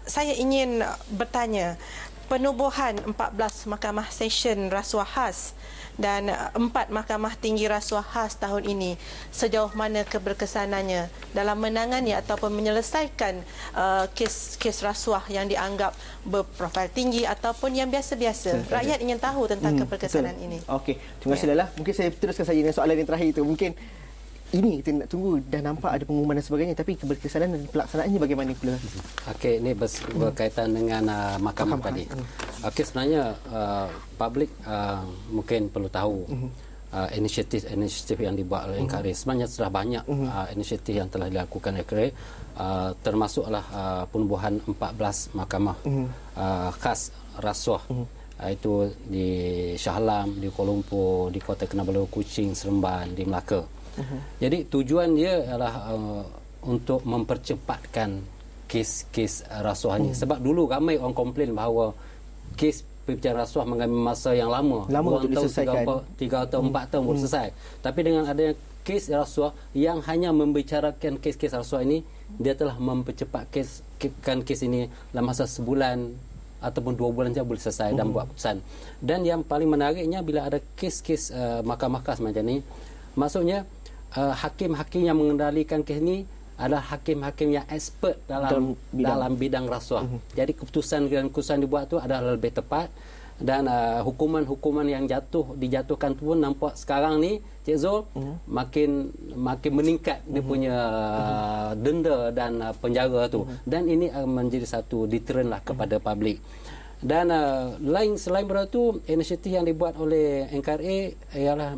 saya ingin bertanya, penubuhan 14 mahkamah session rasuah khas dan 4 mahkamah tinggi rasuah khas tahun ini, sejauh mana keberkesanannya dalam menangani ataupun menyelesaikan kes rasuah yang dianggap berprofil tinggi ataupun yang biasa-biasa. Rakyat ingin tahu tentang keberkesanan ini. Okey, terima kasih Lala. Mungkin saya teruskan saja dengan soalan yang terakhir itu. Mungkin ini kita nak tunggu, dah nampak ada pengumuman dan sebagainya, tapi keberkesanan dan pelaksanaannya bagaimana pula? Okey, ini berkaitan dengan mahkamah tadi. Okey, sebenarnya publik mungkin perlu tahu inisiatif yang dibuat oleh NKRI. Sebenarnya sudah banyak inisiatif yang telah dilakukan oleh NKRI, termasuklah penubuhan 14 mahkamah khas rasuah, itu di Shah Alam, di Kuala Lumpur, di Kota Kinabalu, Kuching, Seremban, di Melaka. Jadi tujuan dia adalah untuk mempercepatkan kes-kes rasuah ini. Sebab dulu ramai orang komplain bahawa kes pembicaraan rasuah mengambil masa yang lama untuk diselesaikan. 3 atau 4 tahun baru selesai. Tapi dengan adanya kes rasuah yang hanya membicarakan kes-kes rasuah ini, dia telah mempercepat kes ini dalam masa sebulan ataupun 2 bulan saja boleh selesai dan buat keputusan. Dan yang paling menariknya, bila ada kes-kes mahkamah khas macam ni, maksudnya hakim-hakim yang mengendalikan kes ini adalah hakim-hakim yang expert dalam bidang rasuah. Jadi keputusan dibuat tu adalah lebih tepat, dan hukuman-hukuman yang dijatuhkan tu pun nampak sekarang ni, Cik Zul, makin meningkat dia punya denda dan penjara tu. Dan ini menjadi satu deterrent lah kepada publik. Dan selain daripada itu, inisiatif yang dibuat oleh NKRI ialah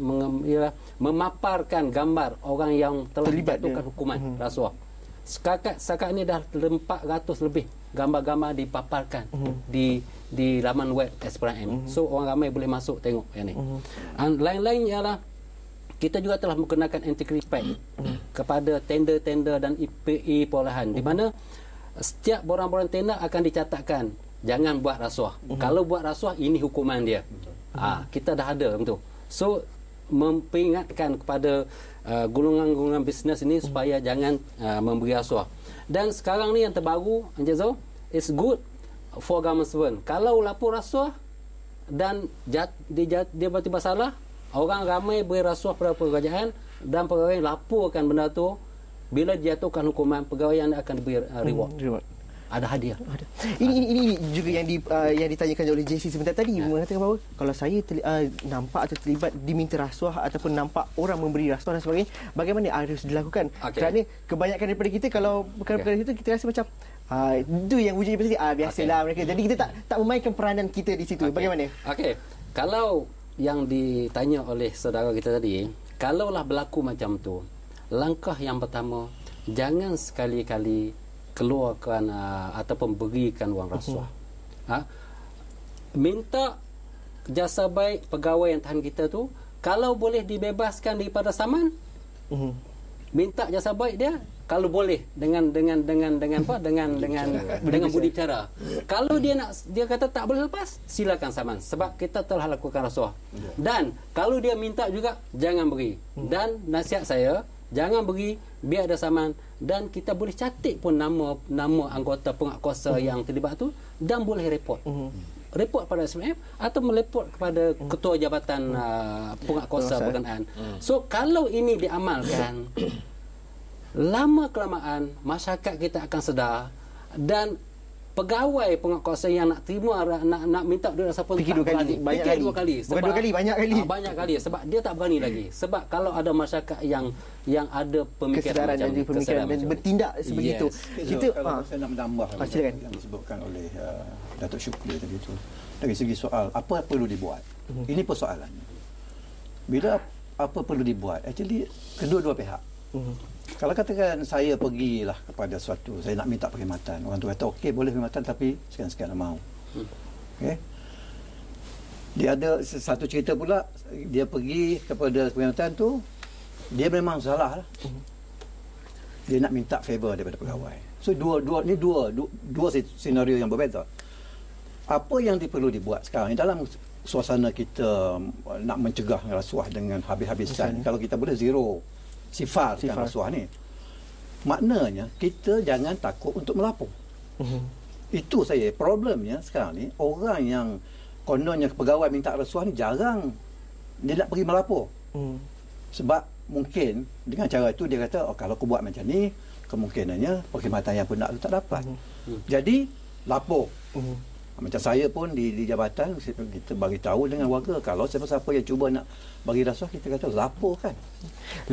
memaparkan gambar orang yang telah dijatuhkan hukuman rasuah. Setakat ini dah 400 lebih gambar-gambar dipaparkan di laman web SPRM. So orang ramai boleh masuk tengok yang ni. Lain-lain ialah kita juga telah menggunakan integrity pack kepada tender-tender dan IPE perolehan, di mana setiap borang-borang tender akan dicatatkan jangan buat rasuah. Kalau buat rasuah, ini hukuman dia. Kita dah ada betul. So memperingatkan kepada golongan-golongan bisnes ini supaya jangan memberi rasuah. Dan sekarang ni yang terbaru, Encik Zul, it's good for government servant. Kalau lapor rasuah dan dia tiba-tiba salah, orang ramai beri rasuah pada kerajaan dan pegawai laporkan benda tu, bila dijatuhkan hukuman, pegawai yang akan diberi reward. Ada hadiah. Ini juga yang ditanyakan oleh JC sebentar tadi, mengatakan bahawa kalau saya nampak atau terlibat diminta rasuah ataupun nampak orang memberi rasuah dan sebagainya, bagaimana harus dilakukan? Kerana kebanyakan daripada kita, kalau perkara-perkara itu, kita rasa macam itu yang wujudnya pasti biasalah mereka. Jadi kita tak memainkan peranan kita di situ. Bagaimana? Kalau yang ditanya oleh saudara kita tadi, kalaulah berlaku macam tu, langkah yang pertama, jangan sekali-kali keluarkan ataupun berikan wang rasuah. Minta jasa baik pegawai yang tahan kita tu, kalau boleh dibebaskan daripada saman, minta jasa baik dia, kalau boleh dengan budi bicara. Kalau dia kata tak boleh lepas, silakan saman, sebab kita telah lakukan rasuah. Dan kalau dia minta juga, jangan beri. Dan nasihat saya, jangan beri, biar ada saman, dan kita boleh catat pun nama anggota penguatkuasa yang terlibat tu, dan boleh report pada SPM atau melapor kepada ketua jabatan penguatkuasa berkenaan. So kalau ini diamalkan, lama kelamaan masyarakat kita akan sedar, dan pegawai penguatkuasa yang nak terima nak minta duit rasa pun fikir dua kali. Banyak kali sebab dia tak berani lagi. Sebab kalau ada masyarakat yang ada pemikiran dan bertindak sebegitu. Kita saya nak menambah yang disebutkan oleh Datuk Syukri tadi itu. Dari segi soal apa perlu dibuat. Ini persoalannya. Bila apa perlu dibuat? Actually kedua-dua pihak. Kalau katakan saya pergilah kepada suatu, saya nak minta perkhidmatan, orang tu kata okey boleh perkhidmatan tapi sekian-sekian tak mahu. Okey. Dia ada satu cerita pula, dia pergi kepada perkhidmatan tu, dia memang salah lah. Dia nak minta favor daripada pegawai. So dua senario yang berbeza. Apa yang perlu dibuat sekarang ni dalam suasana kita nak mencegah rasuah dengan habis-habisan, kalau kita boleh zero sifar rasuah ni, maknanya kita jangan takut untuk melapor. Itu saya problemnya sekarang ni, orang yang kononnya pegawai minta rasuah ni jarang dia nak pergi melapor. Sebab mungkin dengan cara itu dia kata kalau aku buat macam ni, kemungkinannya perkhidmatan yang benar tu tak dapat. Jadi lapor. Macam saya pun di jabatan, kita bagi tahu dengan warga, kalau siapa-siapa yang cuba nak bagi rasuah, kita kata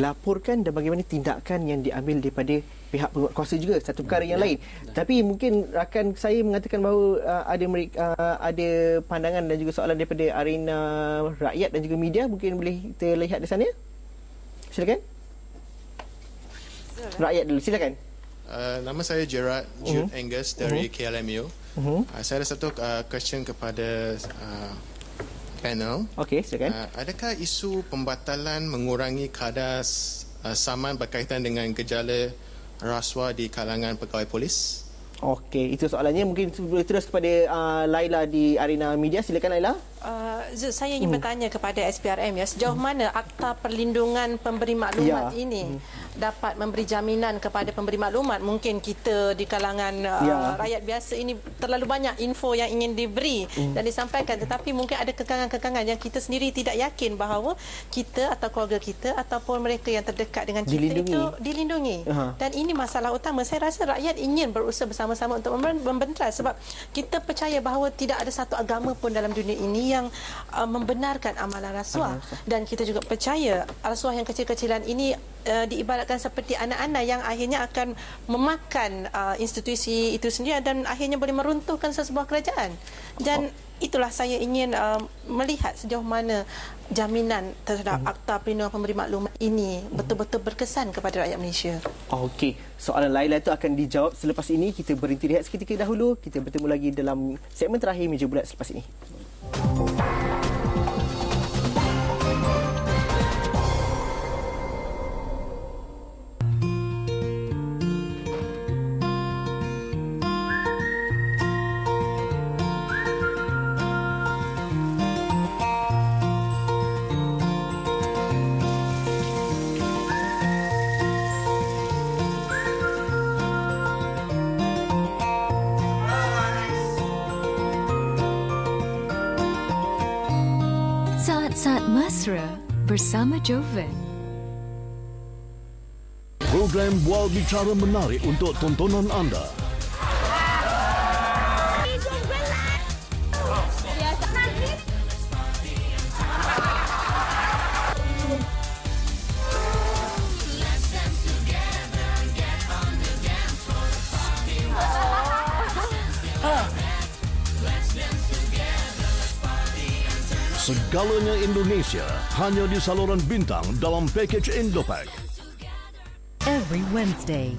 laporkan dan bagaimana tindakan yang diambil daripada pihak penguatkuasa juga, satu perkara yang lain. Tapi mungkin rakan saya mengatakan bahawa ada pandangan dan juga soalan daripada arena rakyat dan juga media, mungkin boleh kita lihat di sana. Silakan. Rakyat dulu, silakan. Nama saya Gerard Jude Angus dari KLMU. Saya ada satu question kepada panel. Okey, silakan. Adakah isu pembatalan mengurangi kadar saman berkaitan dengan gejala rasuah di kalangan pegawai polis? Okey, itu soalannya. Mungkin boleh terus kepada Laila di arena media. Silakan Laila. Saya ingin bertanya kepada SPRM sejauh mana Akta Perlindungan Pemberi Maklumat ini dapat memberi jaminan kepada pemberi maklumat. Mungkin kita di kalangan rakyat biasa ini terlalu banyak info yang ingin diberi dan disampaikan, tetapi mungkin ada kekangan-kekangan yang kita sendiri tidak yakin bahawa kita atau keluarga kita ataupun mereka yang terdekat dengan kita itu dilindungi. Dan ini masalah utama. Saya rasa rakyat ingin berusaha bersama-sama untuk membentas, sebab kita percaya bahawa tidak ada satu agama pun dalam dunia ini yang membenarkan amalan rasuah, dan kita juga percaya rasuah yang kecil-kecilan ini diibaratkan seperti anak-anak yang akhirnya akan memakan institusi itu sendiri dan akhirnya boleh meruntuhkan sesebuah kerajaan. Dan itulah saya ingin melihat sejauh mana jaminan terhadap Akta Perlindungan Pemberi Maklumat ini betul-betul berkesan kepada rakyat Malaysia. Okey, soalan Laila itu akan dijawab selepas ini. Kita berhenti rehat seketika dahulu. Kita bertemu lagi dalam segmen terakhir Meja Bulat selepas ini. Astra bersama Joven. Program Bual Bicara menarik untuk tontonan anda. Segalanya Indonesia hanya di saluran bintang dalam package Indopack. Every Wednesday.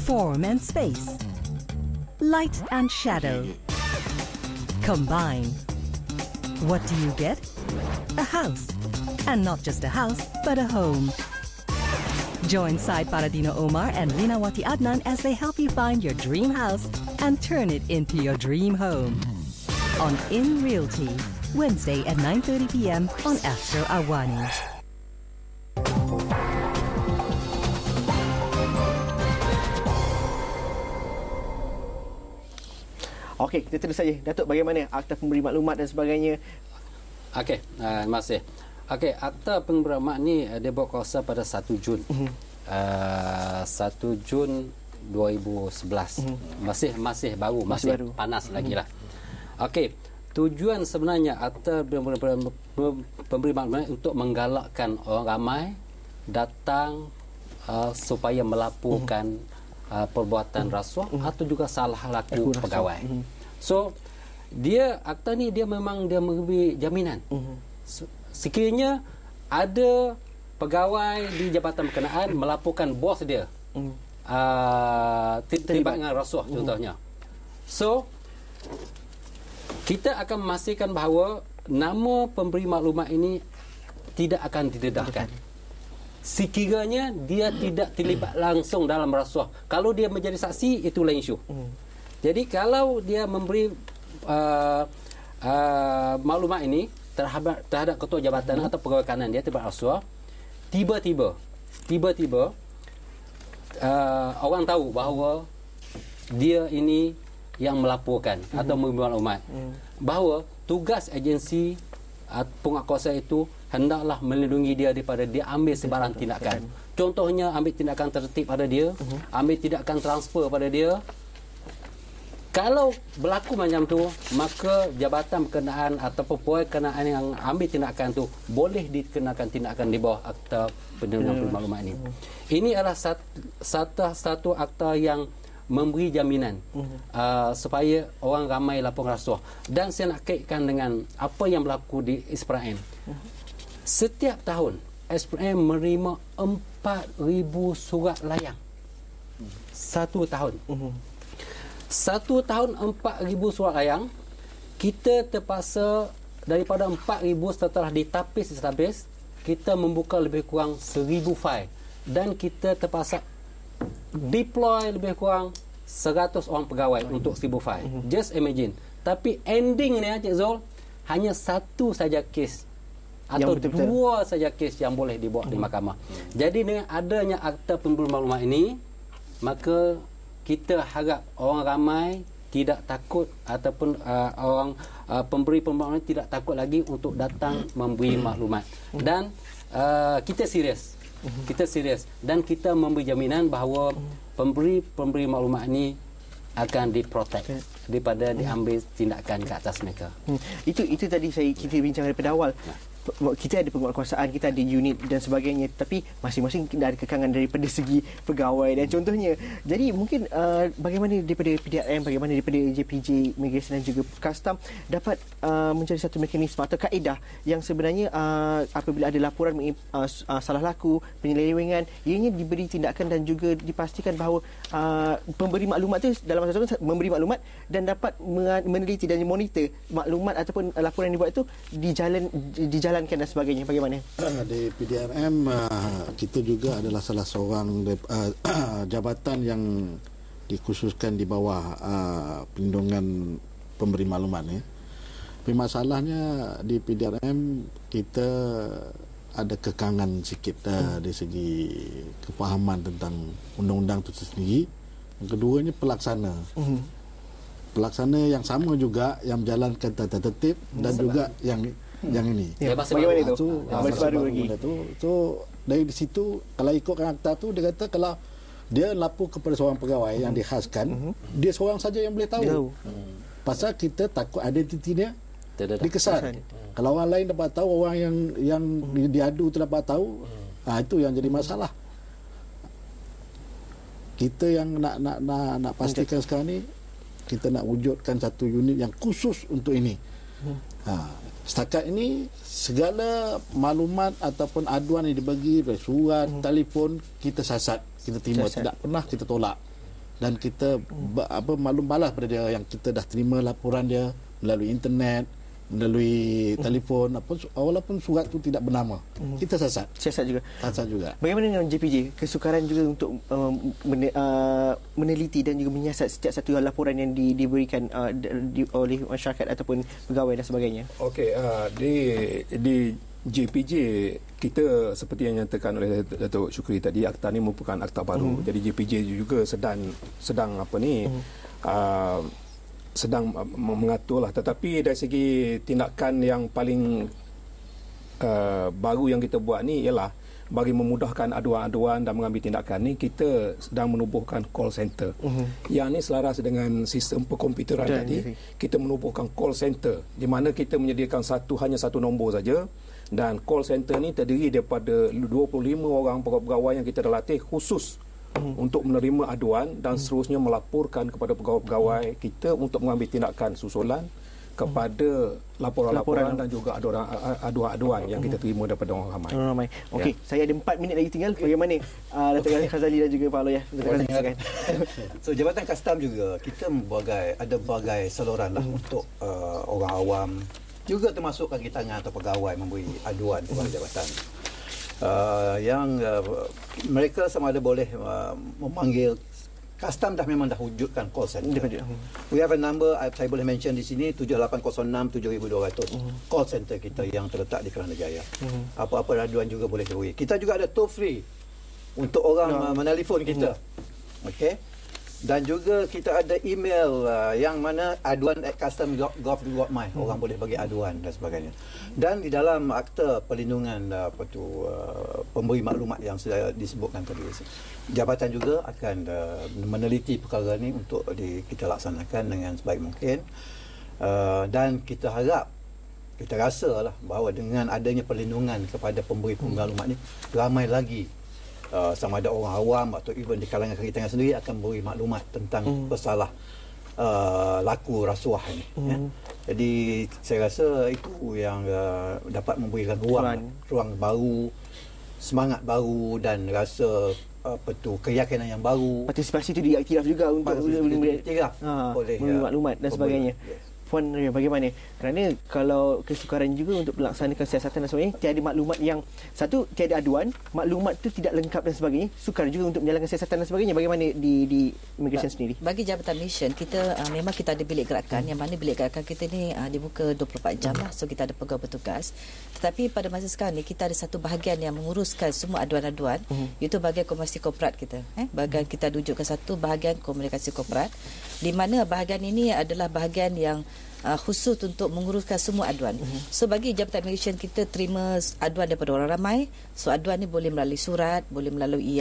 Form and space. Light and shadow. Combine. What do you get? A house. And not just a house, but a home. Join Said Paradino Omar and Linawati Adnan as they help you find your dream house and turn it into your dream home. On In Realty, Wednesday at 9:30 p.m. on Astro Awani. Okey, kita terus saja. Datuk, bagaimana akta pemberi maklumat dan sebagainya? Okey, terima kasih. Okey, akta pemberi maklumat ni dia berkuasa pada 1 Jun. 1 Jun 2011. Masih baru, masih panas lagi lah. Okey, tujuan sebenarnya akta pemberi maklumat untuk menggalakkan orang ramai datang supaya melaporkan perbuatan rasuah atau juga salah laku pegawai. So akta ni dia memang dia memberi jaminan. Sekiranya ada pegawai di jabatan berkenaan melaporkan bos dia terlibat dengan rasuah contohnya. So kita akan memastikan bahawa nama pemberi maklumat ini tidak akan didedahkan. Sekiranya dia tidak terlibat langsung dalam rasuah. Kalau dia menjadi saksi, itu lain isu. Jadi kalau dia memberi maklumat ini terhadap ketua jabatan atau pegawai kanan dia terlibat rasuah, tiba-tiba orang tahu bahawa dia ini yang melaporkan atau memberi maklumat, bahawa tugas agensi penguatkuasa itu hendaklah melindungi dia daripada dia ambil sebarang tindakan. Contohnya ambil tindakan tertib pada dia, ambil tindakan transfer pada dia. Kalau berlaku macam tu, maka jabatan berkenaan ataupun pegawai berkenaan yang ambil tindakan tu boleh dikenakan tindakan di bawah akta pemberi maklumat ini. Ini adalah satu akta yang memberi jaminan supaya orang ramai lapor rasuah. Dan saya nak kaitkan dengan apa yang berlaku di SPRM. Setiap tahun SPRM menerima 4,000 surat layang. Satu tahun. Satu tahun 4,000 surat layang. Kita terpaksa daripada 4,000 setelah ditapis kita membuka lebih kurang 1,000 fail. Dan kita terpaksa deploy lebih kurang 100 orang pegawai untuk 1,000 fail. Just imagine. Tapi ending ni Cik Zul, hanya satu saja kes atau dua saja kes yang boleh dibawa di mahkamah. Jadi dengan adanya akta pemberi maklumat ini, maka kita harap orang ramai tidak takut ataupun orang pemberi maklumat tidak takut lagi untuk datang memberi maklumat. Dan kita serius. Kita serius dan kita memberi jaminan bahawa pemberi maklumat ini akan diprotek daripada diambil tindakan ke atas mereka. Itu tadi kita bincang daripada awal. Kita ada penguatkuasaan, kita ada unit dan sebagainya, tapi masing-masing ada kekangan daripada segi pegawai dan contohnya. Jadi mungkin bagaimana daripada PDRM, bagaimana daripada JPJ Immigration dan juga Custom dapat mencari satu mekanisme atau kaedah yang sebenarnya apabila ada laporan salah laku, penyelewengan, ianya diberi tindakan dan juga dipastikan bahawa pemberi maklumat itu dalam masa itu memberi maklumat dan dapat meneliti dan monitor maklumat ataupun laporan yang dibuat itu dijalankan dan sebagainya. Bagaimana? Di PDRM kita juga adalah salah seorang jabatan yang dikhususkan di bawah perlindungan pemberi maklumat ya. Tapi masalahnya di PDRM kita ada kekangan sikit dari segi kefahaman tentang undang-undang itu sendiri. Yang keduanya pelaksana. pelaksana yang sama juga yang menjalankan tata tertib dan juga yang ini. Bagaimana itu? Bebas baru lagi. So dari situ kalau ikutkan akta tu dia kata kalau dia lapor kepada seorang pegawai yang dikhaskan, dia seorang saja yang boleh tahu. Pasal kita takut identiti dia dikesan. Kalau orang lain dapat tahu, orang yang diadu tu dapat tahu, itu yang jadi masalah. Kita yang nak pastikan sekarang ni, kita nak wujudkan satu unit yang khusus untuk ini. Setakat ini segala maklumat ataupun aduan yang dibagi dari surat, telefon, kita sasat, kita terima, tidak pernah kita tolak. Dan kita maklum balas pada dia yang kita dah terima laporan dia melalui internet, melalui telefon, walaupun surat tu tidak bernama. Kita sasat. Sasat juga. Bagaimana dengan JPJ? Kesukaran juga untuk meneliti dan juga menyiasat setiap satu laporan yang diberikan oleh masyarakat ataupun pegawai dan sebagainya. Okey, di JPJ kita seperti yang nyatakan oleh Datuk Syukri tadi, akta ni merupakan akta baru. Jadi JPJ juga sedang mengaturlah, tetapi dari segi tindakan yang paling baru yang kita buat ni ialah bagi memudahkan aduan-aduan dan mengambil tindakan ni, kita sedang menubuhkan call center. Yang ni selaras dengan sistem perkomputeran tadi. Kita menubuhkan call center di mana kita menyediakan hanya satu nombor saja, dan call center ni terdiri daripada 25 orang pegawai yang kita dah latih khusus untuk menerima aduan dan seterusnya melaporkan kepada pegawai-pegawai kita untuk mengambil tindakan susulan kepada laporan-laporan dan juga aduan-aduan yang kita terima daripada orang ramai. Okey, saya ada 4 minit lagi tinggal. Bagaimana Datuk Khazali dan juga Pak Aloyah? So Jabatan Kastam juga kita ada berbagai saluran lah untuk orang awam, juga termasuk kaki tangan atau pegawai memberi aduan kepada jabatan. Mereka sama ada boleh memanggil. Kastam memang dah wujudkan call center. We have a number, saya boleh mention di sini, 7806-7200 call center kita yang terletak di Kerana Jaya. Apa-apa aduan juga boleh hubungi. Kita juga ada toll free untuk orang menelefon kita. Okey. Dan juga kita ada email yang mana aduan@custom.gov.my, orang boleh bagi aduan dan sebagainya. Dan di dalam akta perlindungan pemberi maklumat yang sudah disebutkan tadi, jabatan juga akan meneliti perkara ini untuk kita laksanakan dengan sebaik mungkin. Dan kita harap, kita rasalah bahawa dengan adanya perlindungan kepada pemberi maklumat ini, ramai lagi sama ada orang awam atau even di kalangan kaki tangan sendiri akan beri maklumat tentang pesalah laku rasuah ini. Jadi saya rasa itu yang dapat memberikan ruang baru, semangat baru dan rasa keyakinan yang baru. Partisipasi itu diiktiraf juga untuk memberi maklumat dan sebagainya. Puan Ria, bagaimana? Kerana kalau kesukaran juga untuk melaksanakan siasatan dan sebagainya, tiada maklumat yang tiada aduan, maklumat itu tidak lengkap dan sebagainya, sukar juga untuk menjalankan siasatan dan sebagainya. Bagaimana di immigration sendiri? Bagi Jabatan Mission, kita memang kita ada bilik gerakan, yang mana bilik gerakan kita ni dibuka 24 jam lah. So kita ada pegawai bertugas. Tetapi pada masa sekarang ni, kita ada satu bahagian yang menguruskan semua aduan-aduan, iaitu bahagian komunikasi korporat kita. Bahagian kita wujudkan satu bahagian komunikasi korporat, di mana bahagian ini adalah bahagian yang khusus untuk menguruskan semua aduan. So bagi Jabatan Immigration, kita terima aduan daripada orang ramai. So aduan ni boleh melalui surat, boleh melalui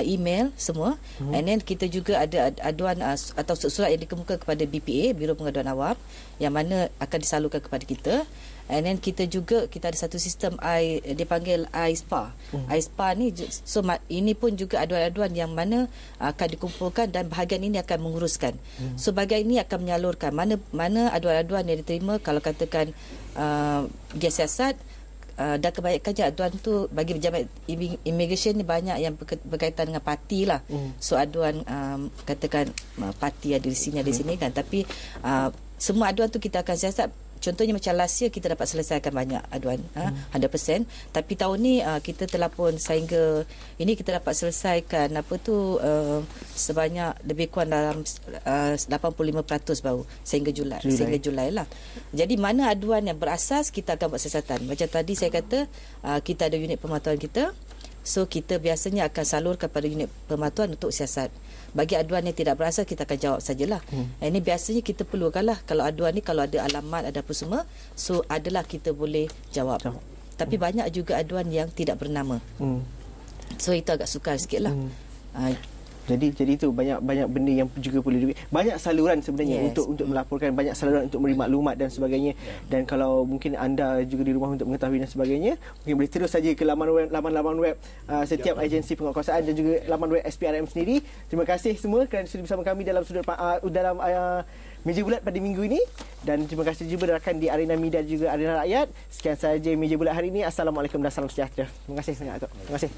email semua. And then kita juga ada aduan atau surat yang dikemukakan kepada BPA, Biro Pengaduan Awam, yang mana akan disalurkan kepada kita. And then kita ada satu sistem dipanggil iSPA. iSPA ni, so ini pun juga aduan-aduan yang mana akan dikumpulkan dan bahagian ini akan menguruskan. So bahagian ini akan menyalurkan mana aduan-aduan yang diterima. Kalau katakan dia siasat, dan kebanyakannya aduan tu bagi Jabatan Immigration ni banyak yang berkaitan dengan parti lah. So aduan katakan parti ada di sini kan, tapi semua aduan tu kita akan siasat. Contohnya macam last year kita dapat selesaikan banyak aduan 100%, tapi tahun ni kita telah pun sehingga ini kita dapat selesaikan sebanyak lebih kurang dalam 85% baru sehingga Julai lah. Jadi mana aduan yang berasas, kita akan buat siasatan. Macam tadi saya kata, kita ada unit pemantauan kita. So kita biasanya akan salurkan pada unit pematuhan untuk siasat. Bagi aduan yang tidak berasal, kita akan jawab sajalah. Ini biasanya kita perlukanlah, kalau aduan ni kalau ada alamat, ada apa semua, so adalah kita boleh jawab. Tapi banyak juga aduan yang tidak bernama. So itu agak sukar sikit lah. Jadi itu banyak benda yang juga boleh, banyak saluran sebenarnya untuk melaporkan, banyak saluran untuk memberi maklumat dan sebagainya. Dan kalau mungkin anda juga di rumah untuk mengetahui dan sebagainya, mungkin boleh terus saja ke laman web setiap agensi penguatkuasaan dan juga laman web SPRM sendiri. Terima kasih semua kerana sudah bersama kami dalam Meja Bulat pada minggu ini, dan terima kasih juga rakan di Arena Media dan juga Arena Rakyat. Sekian sahaja Meja Bulat hari ini. Assalamualaikum dan salam sejahtera. Terima kasih sangat, Atok. Terima kasih.